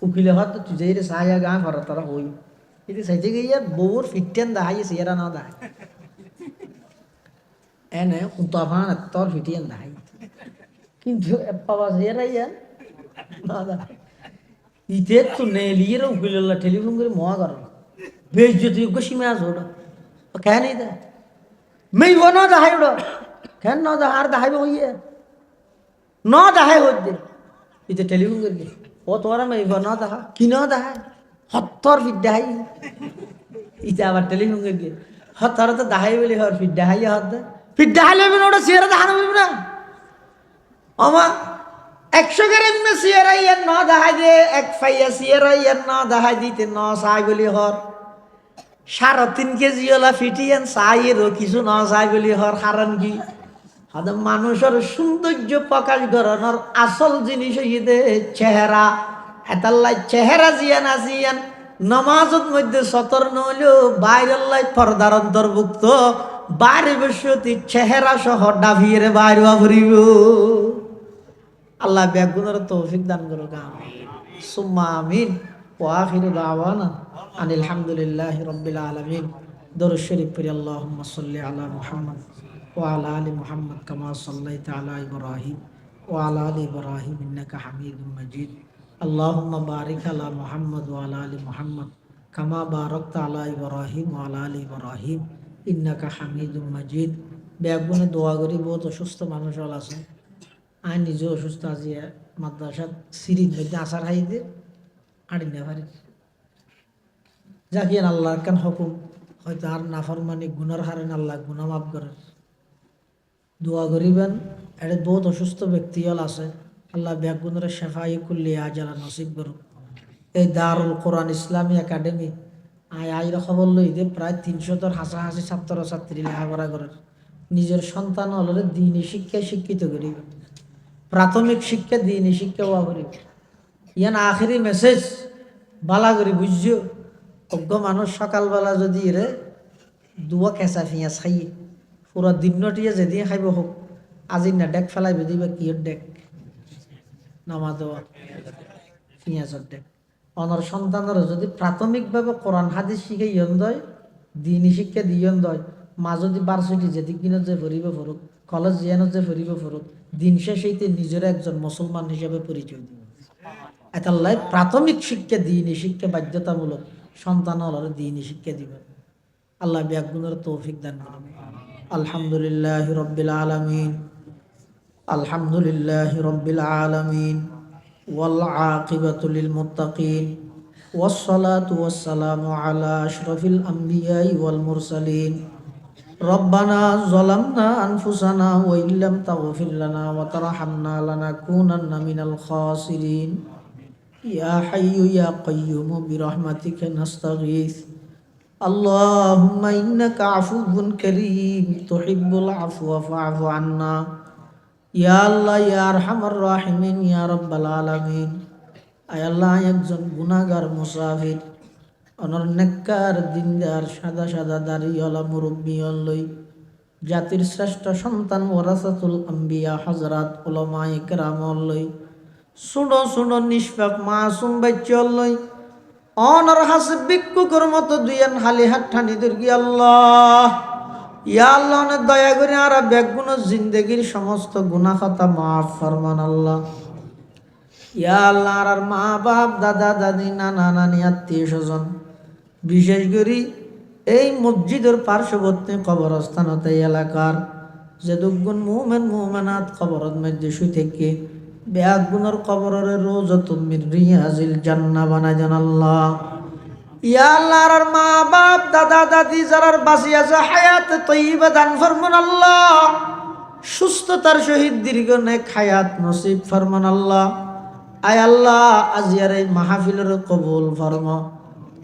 উকিলে হত তুই রে সাহায্য গা ঘর তারা হই এটি সাইতে গিয়ে বউর ফিটেন দেখাই চেহারা না দেখায় এনে উতাফান তোর ফিটিয়েন দেখাই কিন্তু বাবা চেহারা ইয়ান না দেখায় ইতে তো নেলিয়ে উকিল টেলিফোন করে মহা কর বেশ যদি সীমা আছে ওটা কেন এই দেয় মেয়ে ন দেখাই ওটা কেন ন দেখা আর দেখাইব হইয়ে ন দেখাই হচ্ছে ইতে টেলিফোন করবি ও তোরা মেয়ে ন দেখা কি ন দেখায় হত্তর ফিট দেখাই ইতে আবার টেলিফোন করবি হত্তর তো দেখাই বলি হর ফিট দেখাই হত ফিট দেখাইলে ওটা চেয়ারা দেখানো না আমা 100 গ্রাম में सियरा या न दहाई दे एक फाइया सियरा या न दहाई दीते न साई बोली हर 3.5 কেজি ওলা ফিটিয়েন সাইয়েরও কিছু ন সাই বলি হর কারণ কি হাতে মানুষের সৌন্দর্য প্রকাশ করানোর আসল জিনিস হইতে চেহারা। এতাল্লাই চেহারা জিয়ান আসিয়ান নমাজত মধ্যে সতর নইলেও বাইরের লাই পর্দার অন্তর্ভুক্ত বাইরে বসতি চেহারা সহ ডাভিয়ে বাইরে আবরিব। আল্লাহ ব্যাগুনের তৌফিক দান করুক আমিন সুম্মা আমিন ওয়া আখিরু দাওয়ানা আনিল হামদুলিল্লাহি রাব্বিল আলামিন। দরুদ শরীফ পড়ি আল্লাহুম্মা সাল্লি আলা মুহাম্মদ ওয়া আলা আলি মুহাম্মদ কামা সাল্লাইতা আলা ইব্রাহিম ওয়া আলা আলি ইব্রাহিম ইন্নাকা হামিদুম মাজিদ। আল্লাহুম্মা বারিক আলা মুহাম্মদ ওয়া আলা আলি মুহাম্মদ কামা বারাকতা আলা ইব্রাহিম ওয়া আলা আলি ইব্রাহিম ইন্নাকা হামিদুম মাজিদ। ব্যাগুনে দোয়া করি বহুত অসুস্থ মানুষ আছে আই নিজে অসুস্থ আছি মাদ্রাসাত সিরিজ মধ্যে আসার হাইতে আড়ি না পারি যাকিয়ান আল্লাহর কান হুকুম হয়তো আর নাফরমানি গুনার হারেন আল্লাহ গুনাহ মাফ করেন দোয়া করিবেন। এটা বহুত অসুস্থ ব্যক্তি হল আছে আল্লাহ ব্যাগুনের শেফাই কুল্লি আজালা নসিব করুক। এই দারুল কোরআন ইসলামী একাডেমি আইরা খবর লই যে প্রায় 300 হাসাহাসি ছাত্র ছাত্রী লেখাপড়া করার নিজের সন্তান হলে দিনী শিক্ষায় শিক্ষিত করিব, প্রাথমিক শিক্ষা দিনী শিক্ষা হওয়া করিব। ইয়ান আখেরি মেসেজ বালা করি বুঝছো। অজ্ঞ মানুষ সকালবেলা যদি রে দুয়া কেঁচা ফিঁয়াজ খাইয়ে পুরা দিনটিয়ে যেদিন খাইব হোক, আজি না ডেক ফেলাইবে দিবা কিয়র ডেক নামা দেওয়া পিঁয়াজের ডেক। অনর সন্তানের যদি প্রাথমিকভাবে কোরআন হাদিস শিখে ইয়ন দয়, দিনী শিক্ষা দিয়ন দয়, মা যদি বারসুটি যেদিক দিনত যে ফরিব ফরুক, কলেজ জিয়ানত যে ফরিব ফরুক, দিন শেষেইতে নিজের একজন মুসলমান হিসেবে পরিচয় দিব। এটাল্লাই প্রাথমিক শিক্ষা দিনী শিক্ষা বাধ্যতামূলক, সন্তান হল দিনী শিক্ষা দিবেন। আল্লাহ ব্যাগুণের তৌফিক দান করুন। আলহামদুলিল্লাহ রব্বিল আলামিন, আলহামদুলিল্লাহ রব্বিল আলামিন, ওয়াল আকিবাতু লিল মুত্তাকিন, ওয়াসসালাতু ওয়াসসালামু আলা আশরাফিল আমবিয়াই ওয়াল মুরসালিন। রব্বানা যালামনা আনফুসানা ওয়া ইল্লাম তাগফির লানা ওয়া তারহামনা লানাকুনান্না মিনাল খাসিরিন। ইয়া হাইয়্যু ইয়া কাইয়্যুম বিরহমাতিকা নাস্তাগীথ। আল্লাহুম্মা ইন্নাকা আফুউন কারীম তুহিব্বুল আফওয়া ফা'ফু আন্না। ইয়া আল্লাহ ইয়া আরহামার রাহিমিন ইয়া রাব্বাল আলামিন। আয় আল্লাহ, একজন গুনাহগার মুসাফির অনর নেককার দিনদার সাদা সাদা দাড়িওয়ালা মুরব্বী লই জাতির শ্রেষ্ঠ সন্তান ওয়ারাসাতুল আম্বিয়া হযরত উলামায়ে কেরাম লই সুনো সুনো নিষ্পাপ মাসুম বাচ্চা লই অনর হাসে ভিক্ষুকের মতো দুইয়ান হালি হাত ঠানি দুর্গি আল্লাহ। ইয়া আল্লাহ, অনেক দয়া করে আর বেগুন জিন্দগির সমস্ত গুনাহ খাতা মাফ ফরমান আল্লাহ। ইয়া আল্লাহ, আর মা বাপ দাদা দাদি নানা নানি আত্মীয় স্বজন বিশেষ করে এই মসজিদের পার্শ্ববর্তী কবরস্থানত এই এলাকার যে দুগুণ মুমেন মুমেনাত কবরত মধ্যে শুই থেকে বেগুনের কবরের রোজাতুম মিন রিয়াজিল জান্নাহ বানাই দেন আল্লাহ। ইয়া আল্লাহ, আর মা বাপ দাদা দাদি যারা বাঁচি আছে হায়াতে তয়্যিবা দান ফরমান আল্লাহ। সুস্থতার সহিত দীর্ঘ নেক হায়াত নসিব ফরমান আল্লাহ। আয় আল্লাহ, আজিয়ার এই মাহফিলের কবুল ফরমা।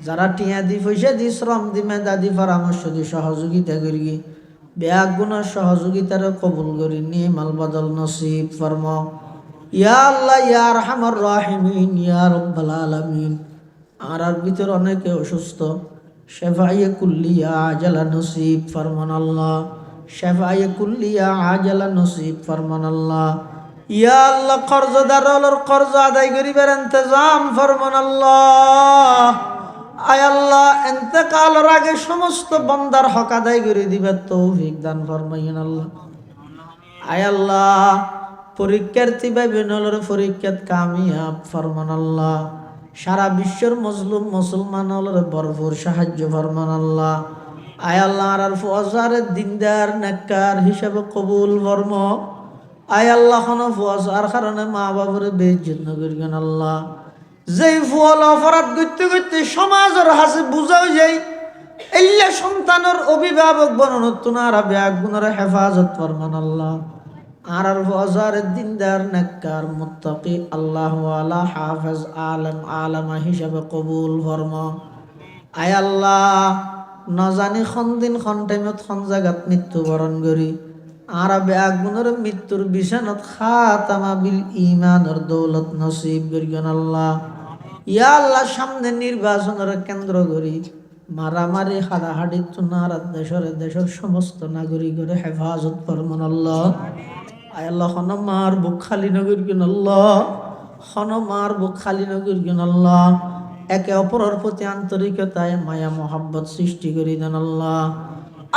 যারা টিয়া দি পয়সা দি শ্রম দি মেধা দি পরামর্শ দি সহযোগিতা করি বেগুনের সহযোগিতার কবুল করি নিয়ে মাল বদল নসিব ফরমা। ইয়া আল্লাহ ইয়া আরহামার রাহিমিন ইয়া রাব্বাল আলামিন। আর ভিতর অনেকে অসুস্থ, শেফায়ে কুল্লিয়া আজালা নসিব ফরমান আল্লাহ। শেফায়ে কুল্লিয়া আজালা নসিব ফরমান আল্লাহ। ইয়া আল্লাহ, কর্জদারর কর্জ আদায় করিবার ইন্তজাম ফরমান আল্লাহ। আয় আল্লাহ, ইন্তেকালের আগে সমস্ত বান্দার হক আদায় করে দিবার তৌফিক দান ফরমাইন আল্লাহ। আয় আল্লাহ, পরীক্ষার্থী ভাই বোনেদের পরীক্ষাত কামিয়াব ফরমান আল্লাহ। সারা বিশ্বের মজলুম মুসলমানদের ভরপুর সাহায্য ফরমান আল্লাহ। আয় আল্লাহ, আর ফুয়াজারের দিনদার নেককার হিসাবে কবুল ফরম। আয় আল্লাহ, কোনো ফুয়াজার কারণে মা বাবার বেইজ্জত নকরিবেন আল্লাহ। যেই ফুয়াল অপরাধ করতে করতে সমাজের হাসে বুঝাও যাই এল্লা সন্তানের অভিভাবক বননতুন আর বেগুনের হেফাজত ফরমান আল্লাহ। আর ফুয়াজারের দিনদার নেককার মুত্তাকি আল্লাহ ওয়ালা হাফেজ আলেম আলেমা হিসাবে কবুল ফরম। আয় আল্লাহ, নজানি খন দিন খন টাইমত খন জায়গাত মৃত্যুবরণ করি আর বেগুনের মৃত্যুর বিছানত খাতামা বিল ঈমানের দৌলত নসিব করিবেন আল্লাহ। ইয়া আল্লাহ, সামনে নির্বাচনের কেন্দ্র করি মারামারি হাডাহাডি তুনারাত দেশের সমস্ত নাগরিকের হেফাজত ফরমান আল্লাহ। আয় আল্লাহ, হনো মার বুক খালি নগরিবেন আল্লাহ। হনো মার বুক খালি নগরিবেন আল্লাহ। একে অপরের প্রতি আন্তরিকতায় মায়া মোহাব্বত সৃষ্টি করি দেন আল্লাহ।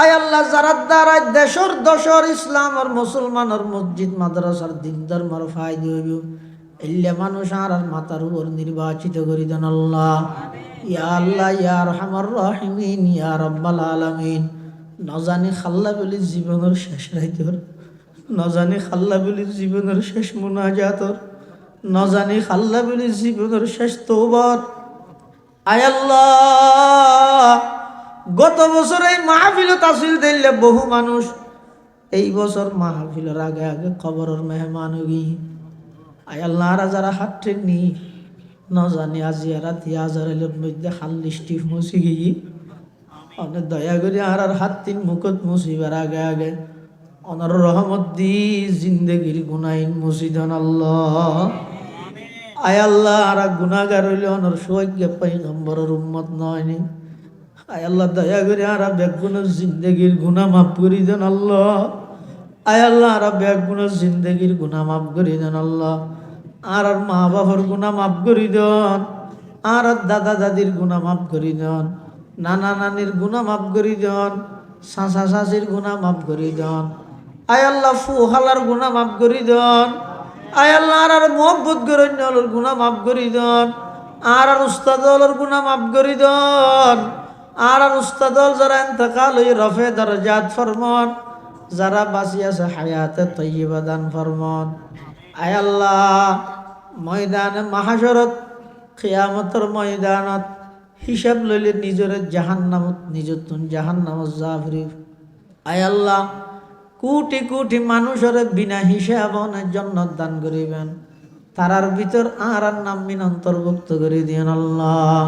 আয় আল্লাহ, যারা দ্বারা দেশের দশর ইসলাম আর মুসলমানের মসজিদ মাদ্রাসার দিন ধর্মের ফায়দা হইব এল্লা মানুষ আর মাতার উপর নির্বাচিত করি দেন আল্লাহ। ইয়া আল্লাহ ইয়া আরহামার রাহিমিন ইয়া রাব্বাল আলামিন। নজানি খাল্লা বলি জীবনের শেষ রাইতর, নজানি খাল্লা বলি জীবনের শেষ মুনাজাতর, নজানি খাল্লা বলি জীবনের শেষ তওবার। আয় আল্লাহ, গত বছর এই মাহফিল তাসিল দিলে বহু মানুষ এই বছর মাহফিলের আগে আগে খবরের মেহমান হই। আয় আল্লাহ, যারা হাত নি ন জানি আজি রাতি হাজারের মধ্যে খাল্লিশটি মুছি গিয়ে অনেক দয়া করে আর হাত তিন মুখত মুসিবার আগে আগে অনর রহমত দি জিন্দগির গুনাইন মুসিদন আল্লাহ। আয় আল্লাহ আর গুনাগার হইলে অনর সৌভাগ্য পয়গম্বরের উম্মত নয়নি। আয় আল্লাহ দয়া করে আর বেগুনের জিন্দগির গুনা মাফ করি দেন আল্লাহ। আয় আল্লাহ আর বেগুনের জিন্দগির গুনা মাফ করি দেন আল্লাহ। আর মা বাবার গুনা মাফ করি দেন। আর দাদা দাদির গুনা মাফ করি দেন। নানা নানির গুনা মাফ করি দেন। চাচা চাচির গুনা মাফ করি দেন। আয় আল্লাহ ফুহালার গুনা মাফ করি দেন। আয় আল্লাহ আর মোহব্বত গরণ্যর গুনা মাফ করি দেন। আর উস্তাদলের গুনা মাফ করি দেন। আর উস্তাদল যারা ইন্তেকাল হই রফে দরজাত ফরমান, যারা বাঁচি আছে হায়াতে তৈয়বা দান ফরমান। আয় আল্লাহ ময়দানে মাহাশরত কিয়ামতের ময়দানত হিসাব লইলে নিজের জাহান্নামত নিজের জাহান্নামত জাফরি। আয় আল্লাহ কোটি কোটি মানুষের বিনা হিসাবে জান্নাত দান করিবেন। তারার ভিতর আর নাম মিন অন্তর্ভুক্ত করে দিয়েন আল্লাহ।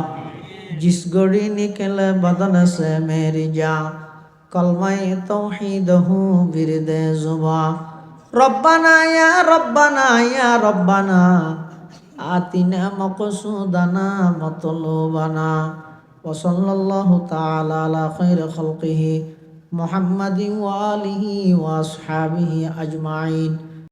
जिस घड़ी निकले बदन से मेरी जान कलमाए तौहीद हूँ विरदे जुबा रब्बना या रब्बना आतिना मक़सूदना मतलूबना व सल्लल्लाहु ताला अला खैर खल्क़िही मुहम्मदिन व आलिही व अस्हाबिही अजमाइन।